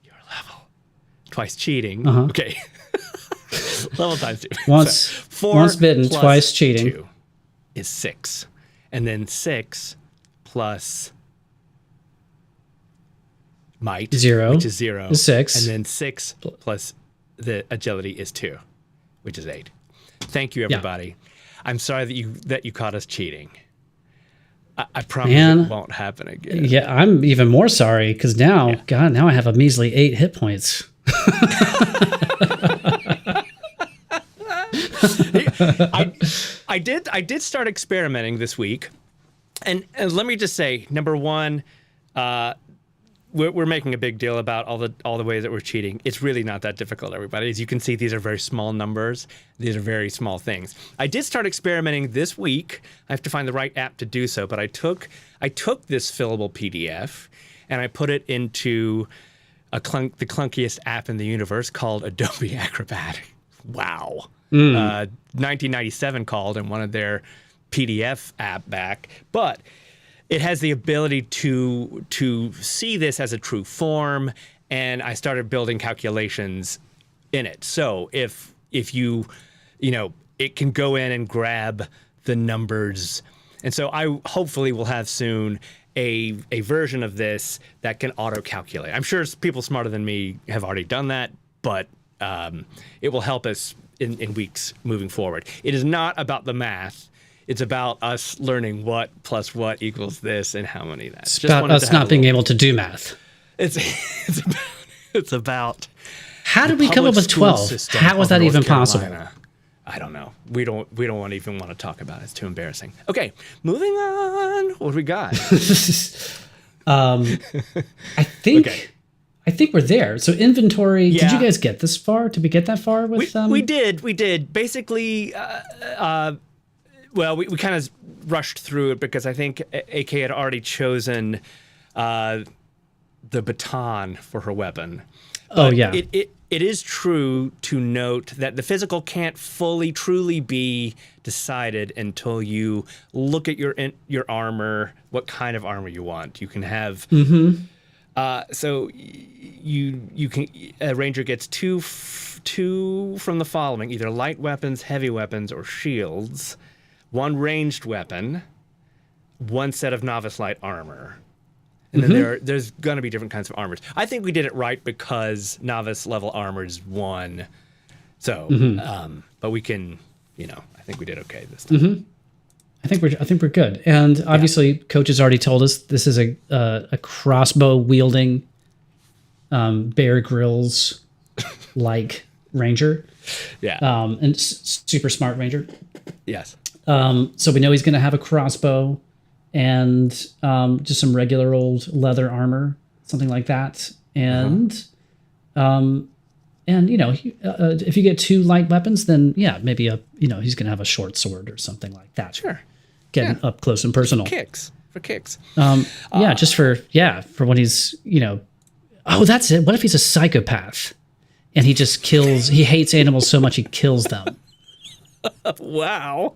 your level. Twice cheating. Okay. Level times 2. Once, so 4 once bitten, plus twice cheating. 2 is 6. And then 6 plus might, 0, which is 0, is 6. And then 6 plus the agility is 2, which is 8. Thank you, everybody. Yeah. I'm sorry that you caught us cheating. I promise it won't happen again. Yeah, I'm even more sorry because now, God, now I have a measly 8 hit points. I did start experimenting this week, and let me just say, number one, we're making a big deal about all the ways that we're cheating. It's really not that difficult, everybody. As you can see, these are very small numbers. These are very small things. I did start experimenting this week. I have to find the right app to do so, but I took this fillable PDF and I put it into the clunkiest app in the universe called Adobe Acrobat. Wow. 1997 called and wanted their PDF app back, but it has the ability to see this as a true form, and I started building calculations in it. So if you it can go in and grab the numbers, and so I hopefully will have soon a version of this that can auto-calculate. I'm sure people smarter than me have already done that, but it will help us in weeks moving forward. It is not about the math. It's about us learning what plus what equals this and how many that's. It's about us not being able to do math. It's about how did we come up with 12? How was that even possible? I don't know. We don't even want to talk about it. It's too embarrassing. Okay, moving on. What do we got? I think we're there. So inventory. Yeah. Did you guys get this far? Did we get that far with? We did. Basically. Well, we kind of rushed through it because I think AK had already chosen the baton for her weapon. But it is true to note that the physical can't fully, truly be decided until you look at your armor, what kind of armor you want. You can have. So you can a ranger gets two from the following: either light weapons, heavy weapons, or shields. 1 ranged weapon, 1 set of novice light armor. And then there's going to be different kinds of armors. I think we did it right because novice level armor is 1. So, but we can, I think we did okay this time. I think we're good. And obviously, Coach has already told us this is a crossbow wielding Bear Grylls like ranger. Yeah. And super smart ranger. Yes. So we know he's going to have a crossbow and just some regular old leather armor, something like that. And if you get 2 light weapons, then maybe he's going to have a short sword or something like that. Sure. Getting up close and personal. For kicks. Just for when he's oh, that's it. What if he's a psychopath and he just kills? He hates animals so much he kills them. Wow.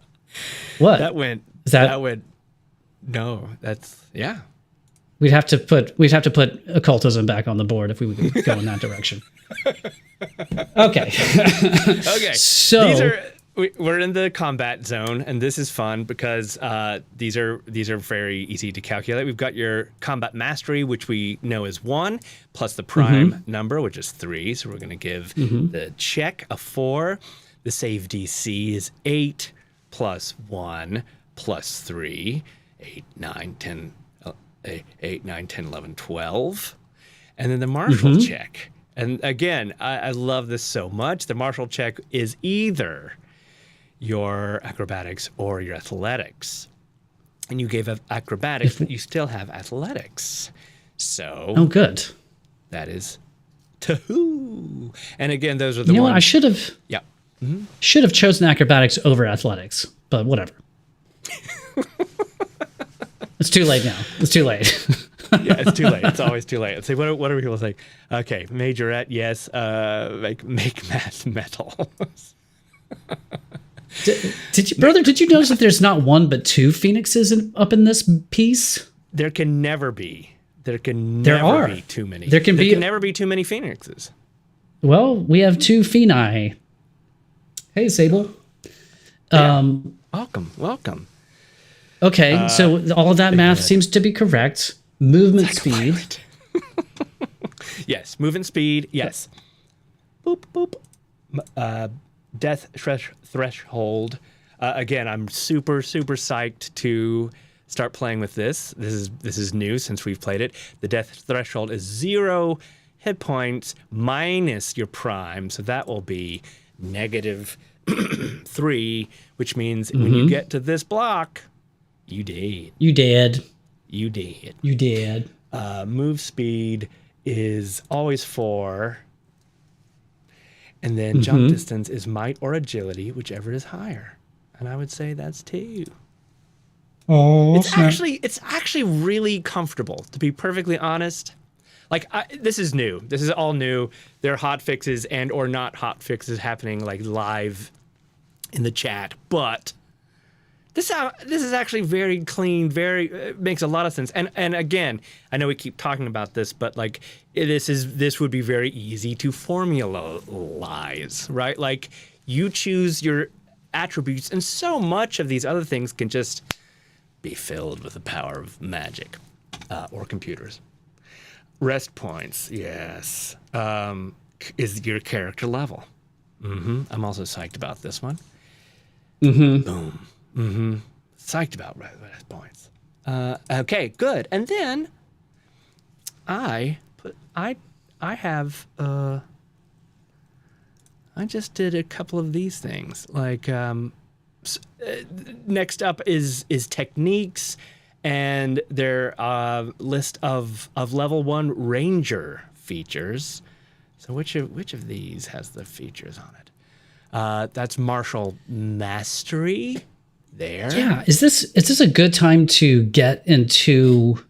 What? That went. No, that's yeah. We'd have to put occultism back on the board if we would go in that direction. Okay. Okay. So We're in the combat zone, and this is fun because these are very easy to calculate. We've got your combat mastery, which we know is 1, plus the prime number, which is 3. So we're going to give the check a 4. The save DC is 8 plus 1 plus 3, 8, 9, 10, 11, 12. And then the martial check. And again, I love this so much. The martial check is either your acrobatics or your athletics. And you gave acrobatics, but you still have athletics. So oh, good. that is Tahoo. And again, those are the You know ones. what? I should have chosen acrobatics over athletics, but whatever. It's too late now. It's too late. Yeah, it's too late. It's always too late. Let's say, what are people saying? Okay, majorette, yes. Make math metal. Did you, brother? Did you notice that there's not 1 but 2 phoenixes up in this piece? There can never be. There can There never are. be too many. There can never be too many phoenixes. Well, we have 2 pheni. Hey, Sable. Welcome. Okay, so all of that math seems to be correct. Movement speed. Yes, movement speed. Yes. Boop boop. Death threshold. Again, I'm super psyched to start playing with this. This is new since we've played it. The death threshold is 0 hit points minus your prime, so that will be negative 3, which means when you get to this block, you dead. You dead. You dead. You dead. Move speed is always 4. And then jump distance is might or agility, whichever is higher. And I would say that's 2. Oh, It's actually really comfortable, to be perfectly honest. Like, this is new. This is all new. There are hot fixes and or not hot fixes happening like live in the chat, but this is actually very clean, very makes a lot of sense. And again, I know we keep talking about this, but like this would be very easy to formulaize, right? Like you choose your attributes, and so much of these other things can just be filled with the power of magic or computers. Rest points, yes, is your character level. I'm also psyched about this one. Boom. Psyched about rest points. Okay, good. And then I just did a couple of these things. Like next up is techniques, and their list of level 1 ranger features. So which of these has the features on it? That's martial mastery. There. Yeah, is this a good time to get into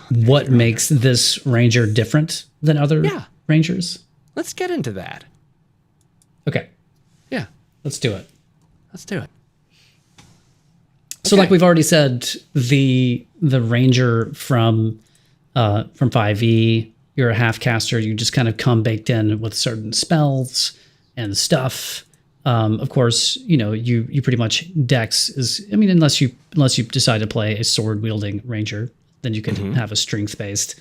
what makes this ranger different than other rangers? Let's get into that. Okay. Yeah. Let's do it. So like we've already said, the ranger from 5e, you're a half caster, you just kind of come baked in with certain spells and stuff. Of course, you pretty much dex is, I mean, unless you decide to play a sword wielding ranger, then you can have a strength based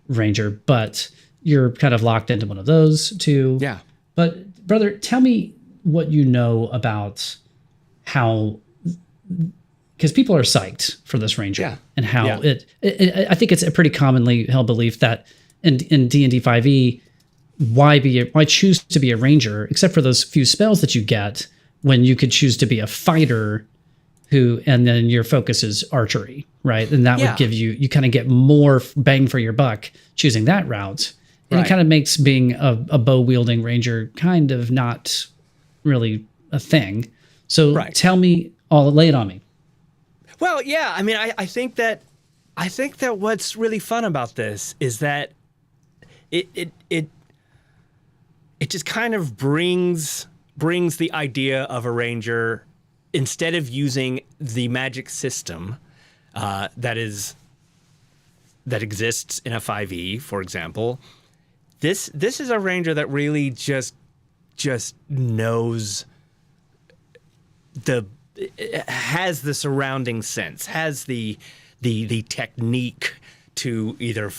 ranger, but you're kind of locked into one of those two. Yeah. But brother, tell me what you know about how, because people are psyched for this ranger and how it I think it's a pretty commonly held belief that in D&D 5e, why choose to be a ranger except for those few spells that you get when you could choose to be a fighter and then your focus is archery, right? And that would give you kind of get more bang for your buck choosing that route. And it kind of makes being a bow wielding ranger kind of not really a thing. So tell me lay it on me. Well, yeah, I mean, I think that what's really fun about this is that it just kind of brings the idea of a ranger, instead of using the magic system that exists in a 5e, for example. this is a ranger that really just knows has the surrounding sense, has the technique to either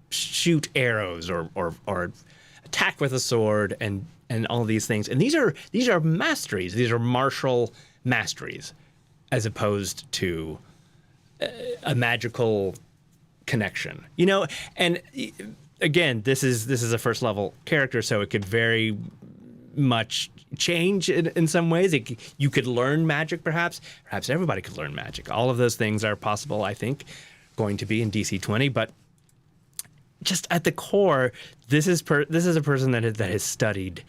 shoot arrows or attack with a sword and all these things. And these are masteries. These are martial masteries, as opposed to a magical connection. And again, this is a first level character, so it could very much change in some ways. You could learn magic, perhaps everybody could learn magic. All of those things are possible, I think, going to be in DC20. But just at the core, this is a person that has studied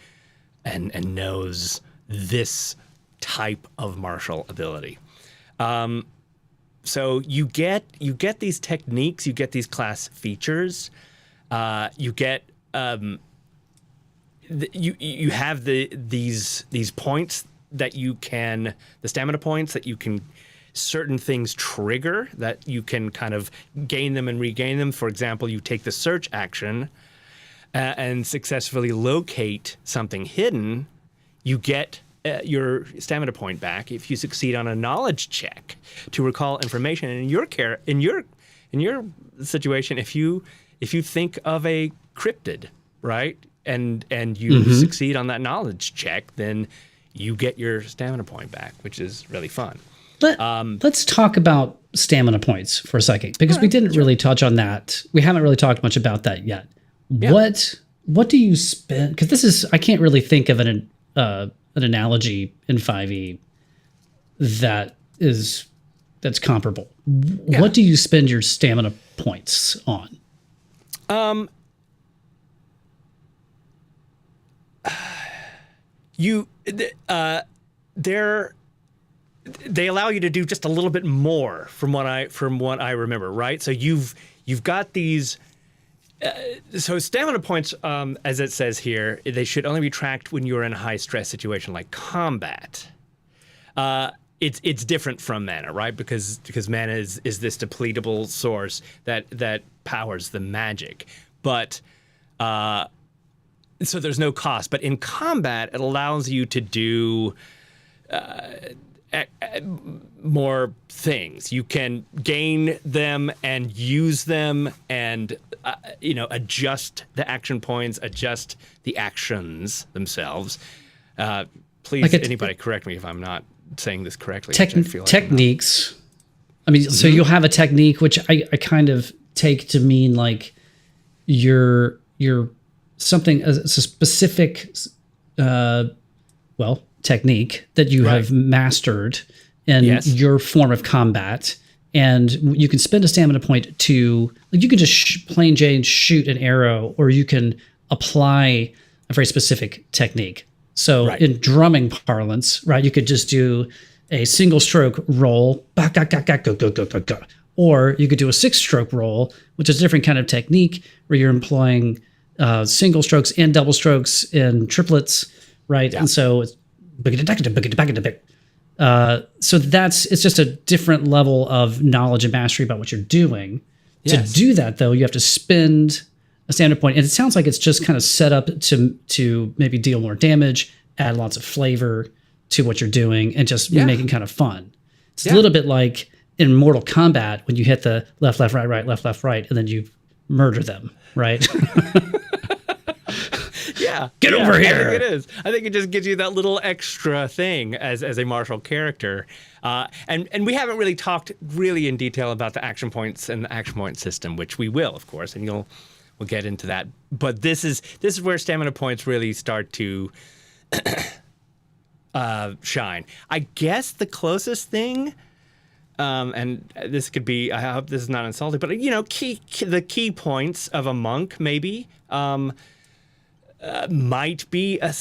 and knows this type of martial ability. So you get these techniques, you get these class features, you get you have these points that you can, the stamina points that you can, certain things trigger that you can kind of gain them and regain them. For example, you take the search action and successfully locate something hidden, you get your stamina point back if you succeed on a knowledge check to recall information. And in your situation, if you think of a cryptid, right, and you succeed on that knowledge check, then you get your stamina point back, which is really fun. Let's talk about stamina points for a second, because we didn't really touch on that. We haven't really talked much about that yet. Yeah. What do you spend? Because this is, I can't really think of an analogy in 5e that's comparable. Yeah. What do you spend your stamina points on? They allow you to do just a little bit more from what I remember, right? So you've got these. So stamina points, as it says here, they should only be tracked when you're in a high stress situation like combat. It's different from mana, right? Because mana is this depletable source that powers the magic, but so there's no cost. But in combat, it allows you to do more things. You can gain them and use them, and adjust the action points, adjust the actions themselves. Please, anybody correct me if I'm not saying this correctly. Techniques. I mean, so you'll have a technique, which I kind of take to mean like you're something, a specific technique that you have mastered in your form of combat, and you can spend a stamina point to, like, you can just plain Jane shoot an arrow, or you can apply a very specific technique. So in drumming parlance, right, you could just do a single stroke roll, or you could do a 6-stroke roll, which is a different kind of technique where you're employing single strokes and double strokes in triplets, right? Yeah. And so it's so it's just a different level of knowledge and mastery about what you're doing. Yes. To do that, though, you have to spend a stamina point, and it sounds like it's just kind of set up to maybe deal more damage, add lots of flavor to what you're doing, and just make it kind of fun. It's a little bit like in Mortal Kombat when you hit the left, right, left, right, and then you murder them, right? Get over here. I think it is. I think it just gives you that little extra thing as a martial character. And we haven't really talked really in detail about the action points and the action point system, which we will, of course, and we'll get into that. But this is where stamina points really start to shine. I guess the closest thing, and this could be, I hope this is not insulting, but the key points of a monk maybe. Might be a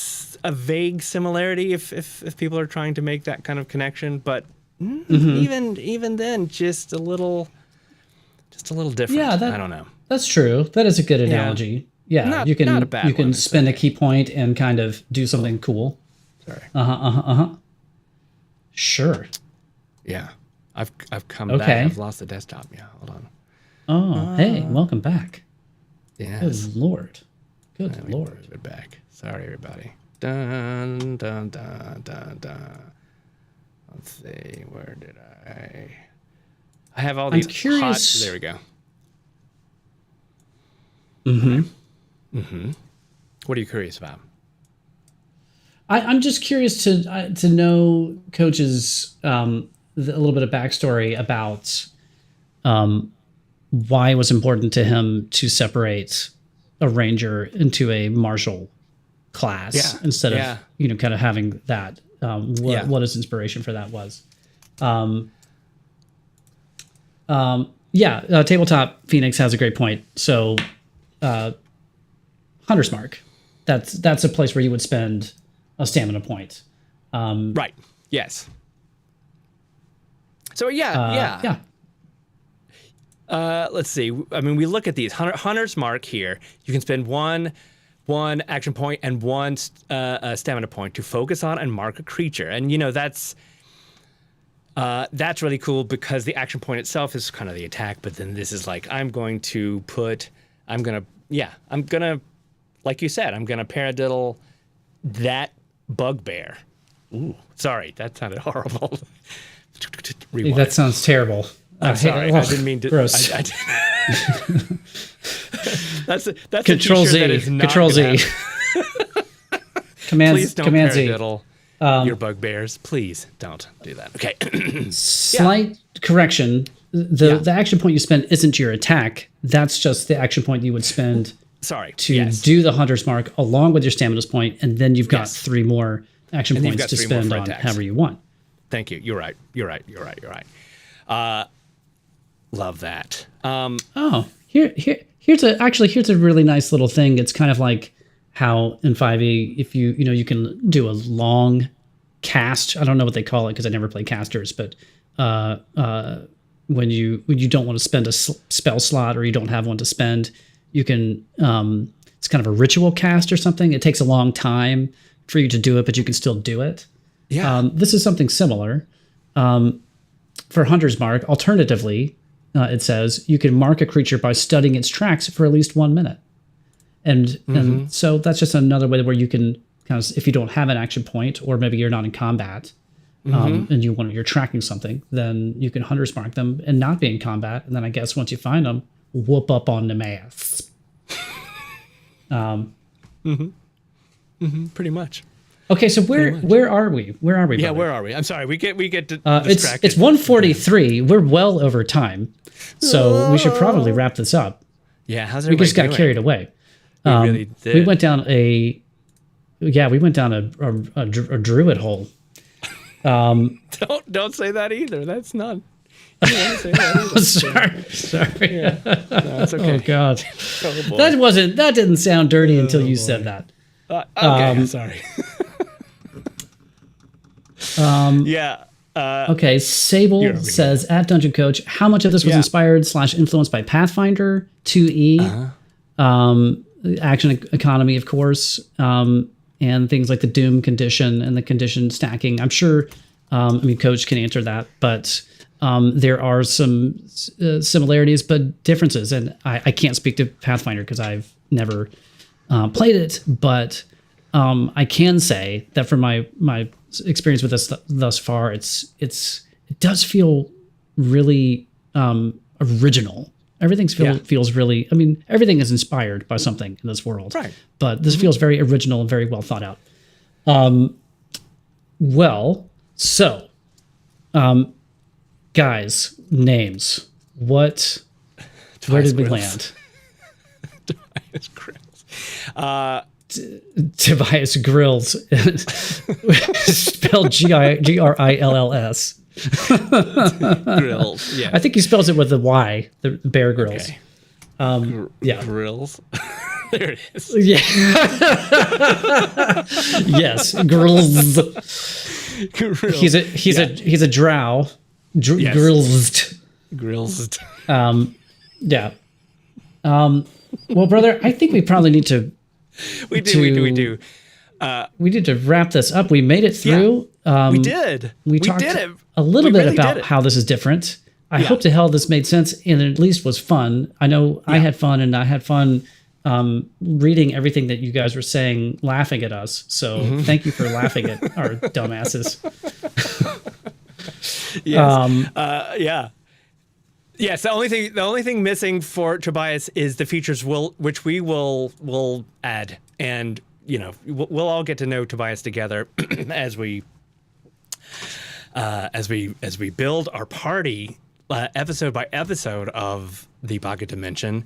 vague similarity if people are trying to make that kind of connection, but even then, just a little different. Yeah, I don't know. That's true. That is a good analogy. Yeah, you can spend a key point and kind of do something cool. Sorry. Sure. Yeah, I've come back. I've lost the desktop. Yeah, hold on. Oh, hey, welcome back. Yeah. Good Lord. Good Lord. Move it back. Sorry, everybody. Dun, dun, dun, dun, dun. Let's see. Where did I have all these curious. There we go. What are you curious about? I'm just curious to know Coach's a little bit of backstory about why it was important to him to separate a ranger into a martial class instead of kind of having that. What his inspiration for that was. Tabletop Phoenix has a great point. So, Hunter's Mark, that's a place where you would spend a stamina point. Right. Yes. So let's see. I mean, we look at these Hunter's Mark here. You can spend one action point and one stamina point to focus on and mark a creature, and that's really cool because the action point itself is kind of the attack, but then this is like I'm gonna, like you said, I'm gonna paradiddle that bugbear. Ooh, sorry, that sounded horrible. Rewind. That sounds terrible. I'm sorry, I didn't mean to. Gross. That's Control Z. Control Z. Please don't Command Z. paradiddle your bugbears. Please don't do that. Okay. Slight correction. The action point you spend isn't your attack. That's just the action point you would spend to do the Hunter's Mark along with your stamina's point, and then you've got 3 more action points to spend on however you want. Thank you. You're right. Love that. Here's a really nice little thing. It's kind of like how in 5e, if you can do a long cast. I don't know what they call it because I never play casters, but when you don't want to spend a spell slot or you don't have one to spend, you can. It's kind of a ritual cast or something. It takes a long time for you to do it, but you can still do it. Yeah. This is something similar. For Hunter's Mark, alternatively, it says you can mark a creature by studying its tracks for at least 1 minute. And so that's just another way where you can kind of, if you don't have an action point, or maybe you're not in combat, and you're tracking something, then you can Hunter's Mark them and not be in combat. And then I guess once you find them, whoop up on the ass. Pretty much. Okay, so where are we? Where are we? Yeah, brother? where are we? I'm sorry, we get distracted. It's 1:43. We're well over time, so we should probably wrap this up. Yeah, how's we everybody just got doing? carried away. We really did. We went down a druid hole. Don't say that either. That's not. You don't want to say that either. Sorry. Yeah. No, it's okay. Oh God. Oh, boy. That didn't sound dirty until you said that. Okay, sorry. Okay, Sable says at Dungeon Coach, how much of this was inspired / influenced by Pathfinder, 2E, action economy, of course, and things like the Doom condition and the condition stacking. I'm sure, Coach can answer that, but there are some similarities but differences, and I can't speak to Pathfinder because I've never played it, but I can say that from my experience with this thus far, it does feel really original. Everything feels really. I mean, everything is inspired by something in this world, right? But this feels very original and very well thought out. Guys, names. Where did we land? Tobias Grills. Tobias Grills, spelled Grills. Grills. Yeah. I think he spells it with a Y. The Bear Grylls. Okay. Yeah. Grills. There it is. Yeah. Yes. Grills. Grills. He's a drow. Yes. Grills. Yeah. Well, brother, I think we probably need to. We do. We need to wrap this up. We made it through. We did. We talked a little bit about how this is different. I hope to hell this made sense and at least was fun. I know I had fun, and I had fun reading everything that you guys were saying, laughing at us. So thank you for laughing at our dumbasses. Yes. Yeah. Yes. The only thing missing for Tobias is the features which we will add, and we'll all get to know Tobias together as we build our party episode by episode of the Pocket Dimension.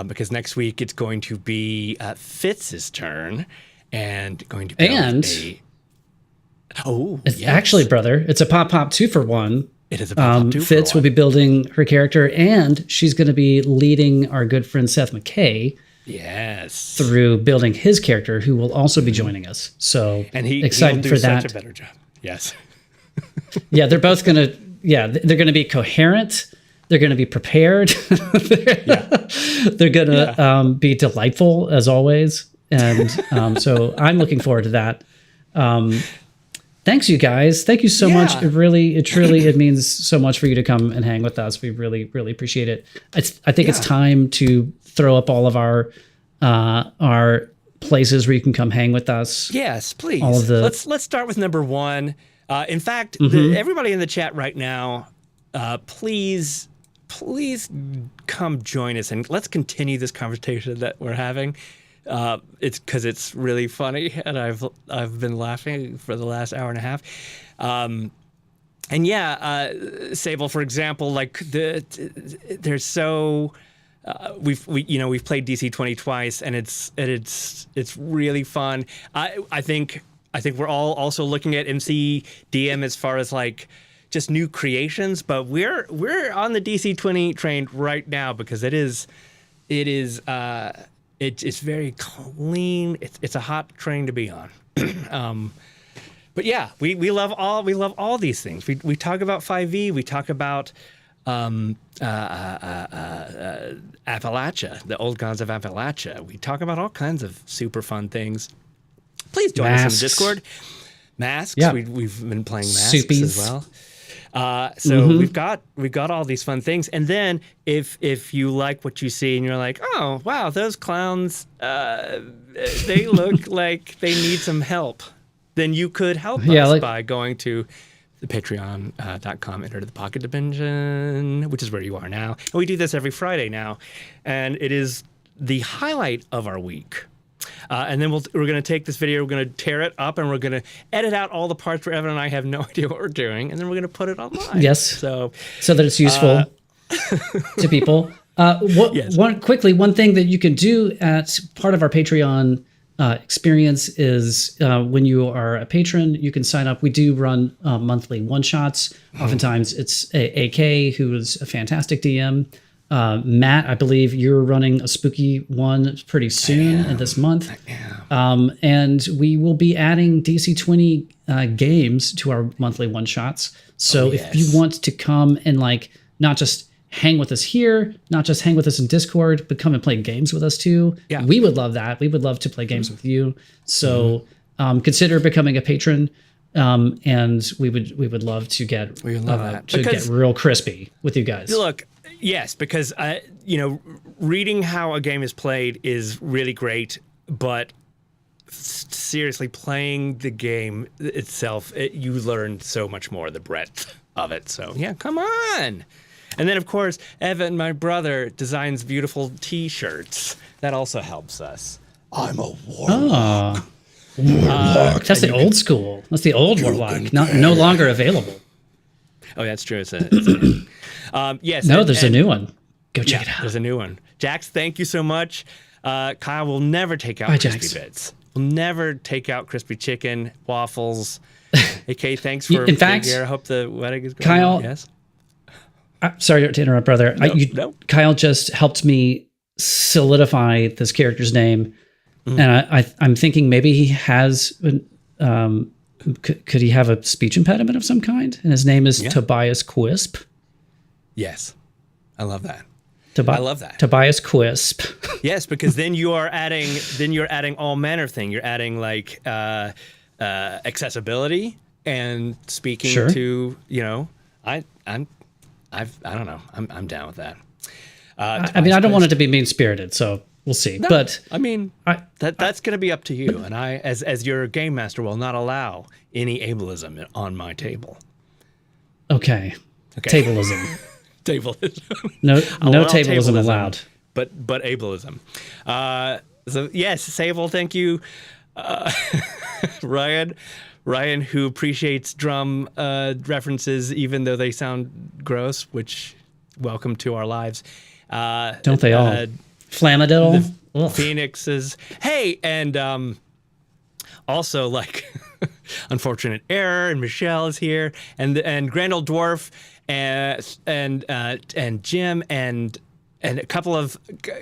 Because next week it's going to be Fitz's turn, and going to build it's actually, brother, it's a pop 2-for-1. It is a pop 2-for-1. Fitz will be building her character, and she's going to be leading our good friend Seth McKay. Yes. Through building his character, who will also be joining us. So and excited for that. Such a better job. Yes. Yeah, they're both going to. Yeah, they're going to be coherent. They're going to be prepared. They're going to be delightful as always. And so I'm looking forward to that. Thanks, you guys. Thank you so much. It means so much for you to come and hang with us. We really, really appreciate it. I think it's time to throw up all of our places where you can come hang with us. Yes, please. All of the let's start with number 1. In fact, everybody in the chat right now, please come join us and let's continue this conversation that we're having. It's because it's really funny, and I've been laughing for the last hour and a half. Sable, for example, like there's so we've played DC20 twice, and it's really fun. I think we're all also looking at MCDM as far as like just new creations, but we're on the DC20 train right now because it's very clean. It's a hot train to be on. But yeah, we love all these things. We talk about 5e. We talk about Appalachia, the old gods of Appalachia. We talk about all kinds of super fun things. Please join us in the Discord. Masks. Yeah. We've been playing Masks as well. So we've got all these fun things, and then if you like what you see and you're like, oh wow, those clowns, they look like they need some help, then you could help us by going to the patreon.com, enter the Pocket Dimension, which is where you are now. And we do this every Friday now, and it is the highlight of our week. And then we're going to take this video, we're going to tear it up, and we're going to edit out all the parts where Evan and I have no idea what we're doing, and then we're going to put it online. Yes. So that it's useful to people. One thing that you can do as part of our Patreon experience is when you are a patron, you can sign up. We do run monthly one-shots. Oftentimes it's AK, who is a fantastic DM. Matt, I believe you're running a spooky one pretty soon in this month. And we will be adding DC20 games to our monthly one-shots. So if you want to come and not just hang with us here, not just hang with us in Discord, but come and play games with us too, we would love that. We would love to play games with you. So consider becoming a patron. And we would love to get real crispy with you guys. Look, yes, because reading how a game is played is really great, but seriously, playing the game itself, you learn so much more, the breadth of it. So yeah, come on. And then of course, Evan, my brother, designs beautiful T-shirts. That also helps us. I'm a warlock. Warlock. That's the old school. That's the old warlock. No longer available. Oh, that's true. Yes. There's a new one. Go check it out. There's a new one. Jax, thank you so much. Kyle will never take out crispy bits. We'll never take out crispy chicken, waffles. AK, thanks for being here. I hope the wedding is going Kyle, well. Yes. Sorry to interrupt, brother. No. Kyle just helped me solidify this character's name, and I'm thinking maybe he has. Could he have a speech impediment of some kind? And his name is Tobias Quisp. Yes, I love that. I love that. Tobias Quisp. Yes, because then you're adding all manner of things. You're adding accessibility and speaking to I don't know. I'm down with that. I don't want it to be mean spirited, so we'll see. No, But I mean, that's going to be up to you. And I, as your game master, will not allow any ableism on my table. Okay. Tableism. Tableism. No Allow tableism allowed. But ableism. So yes, Sable, thank you. Ryan, who appreciates drum references even though they sound gross, which welcome to our lives. Don't they all? Flammadiddle. Phoenixes. Hey, and also like unfortunate error, and Michelle is here, and Grand Old Dwarf, and Jim, and a couple of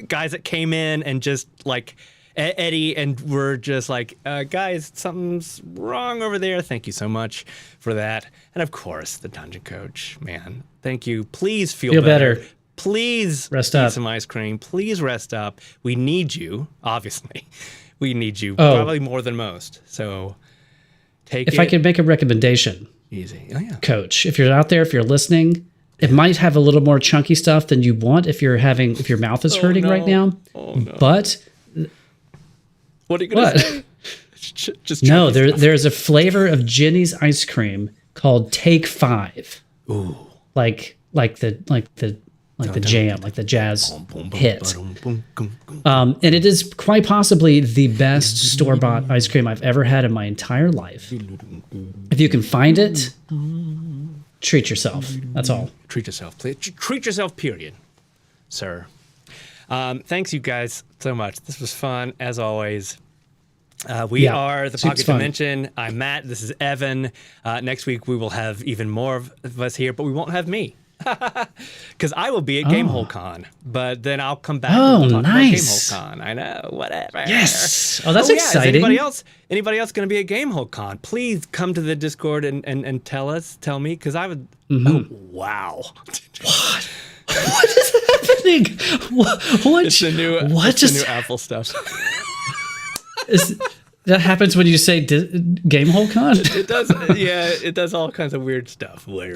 guys that came in and just like Eddie, and we're just like, guys, something's wrong over there. Thank you so much for that. And of course, the Dungeon Coach, man, thank you. Please feel better. Please rest eat up. some ice cream. Please rest up. We need you, obviously. We need you probably more than most. So take it. If I could make a recommendation, easy. Oh, yeah. Coach, if you're out there, if you're listening, it might have a little more chunky stuff than you want if your mouth is hurting right now. Oh, no. But what are you going to say? Just no, there's a flavor of Jenny's ice cream called Take 5. Ooh. Like the jam, like the jazz hit. And it is quite possibly the best store-bought ice cream I've ever had in my entire life. If you can find it, treat yourself. That's all. Treat yourself, please. Treat yourself, period, sir. Thanks, you guys, so much. This was fun, as always. We are the Pocket Dimension. I'm Matt. This is Evan. Next week, we will have even more of us here, but we won't have me. Because I will be at Gamehole Con, but then I'll come back and we'll talk about Gamehole Con. I know, whatever. Yes. Oh, that's exciting. Is anybody else going to be at Gamehole Con? Please come to the Discord and tell me, because I would. Oh, wow. What? What is happening? What? It's the new Apple stuff. That happens when you say Gamehole Con? It does, yeah. It does all kinds of weird stuff. What?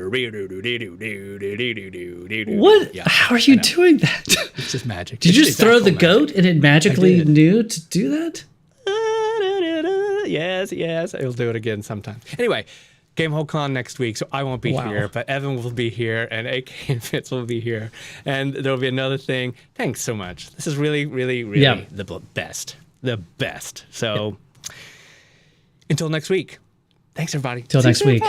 Yeah, how are you doing that? It's just magic. Did you just throw the goat and it magically knew to do that? Yes. I'll do it again sometime. Anyway, Gamehole Con next week, so I won't be here, but Evan will be here, and AK and Fitz will be here, and there'll be another thing. Thanks so much. This is really, really, really the best. The best. So until next week. Thanks, everybody. Till next week.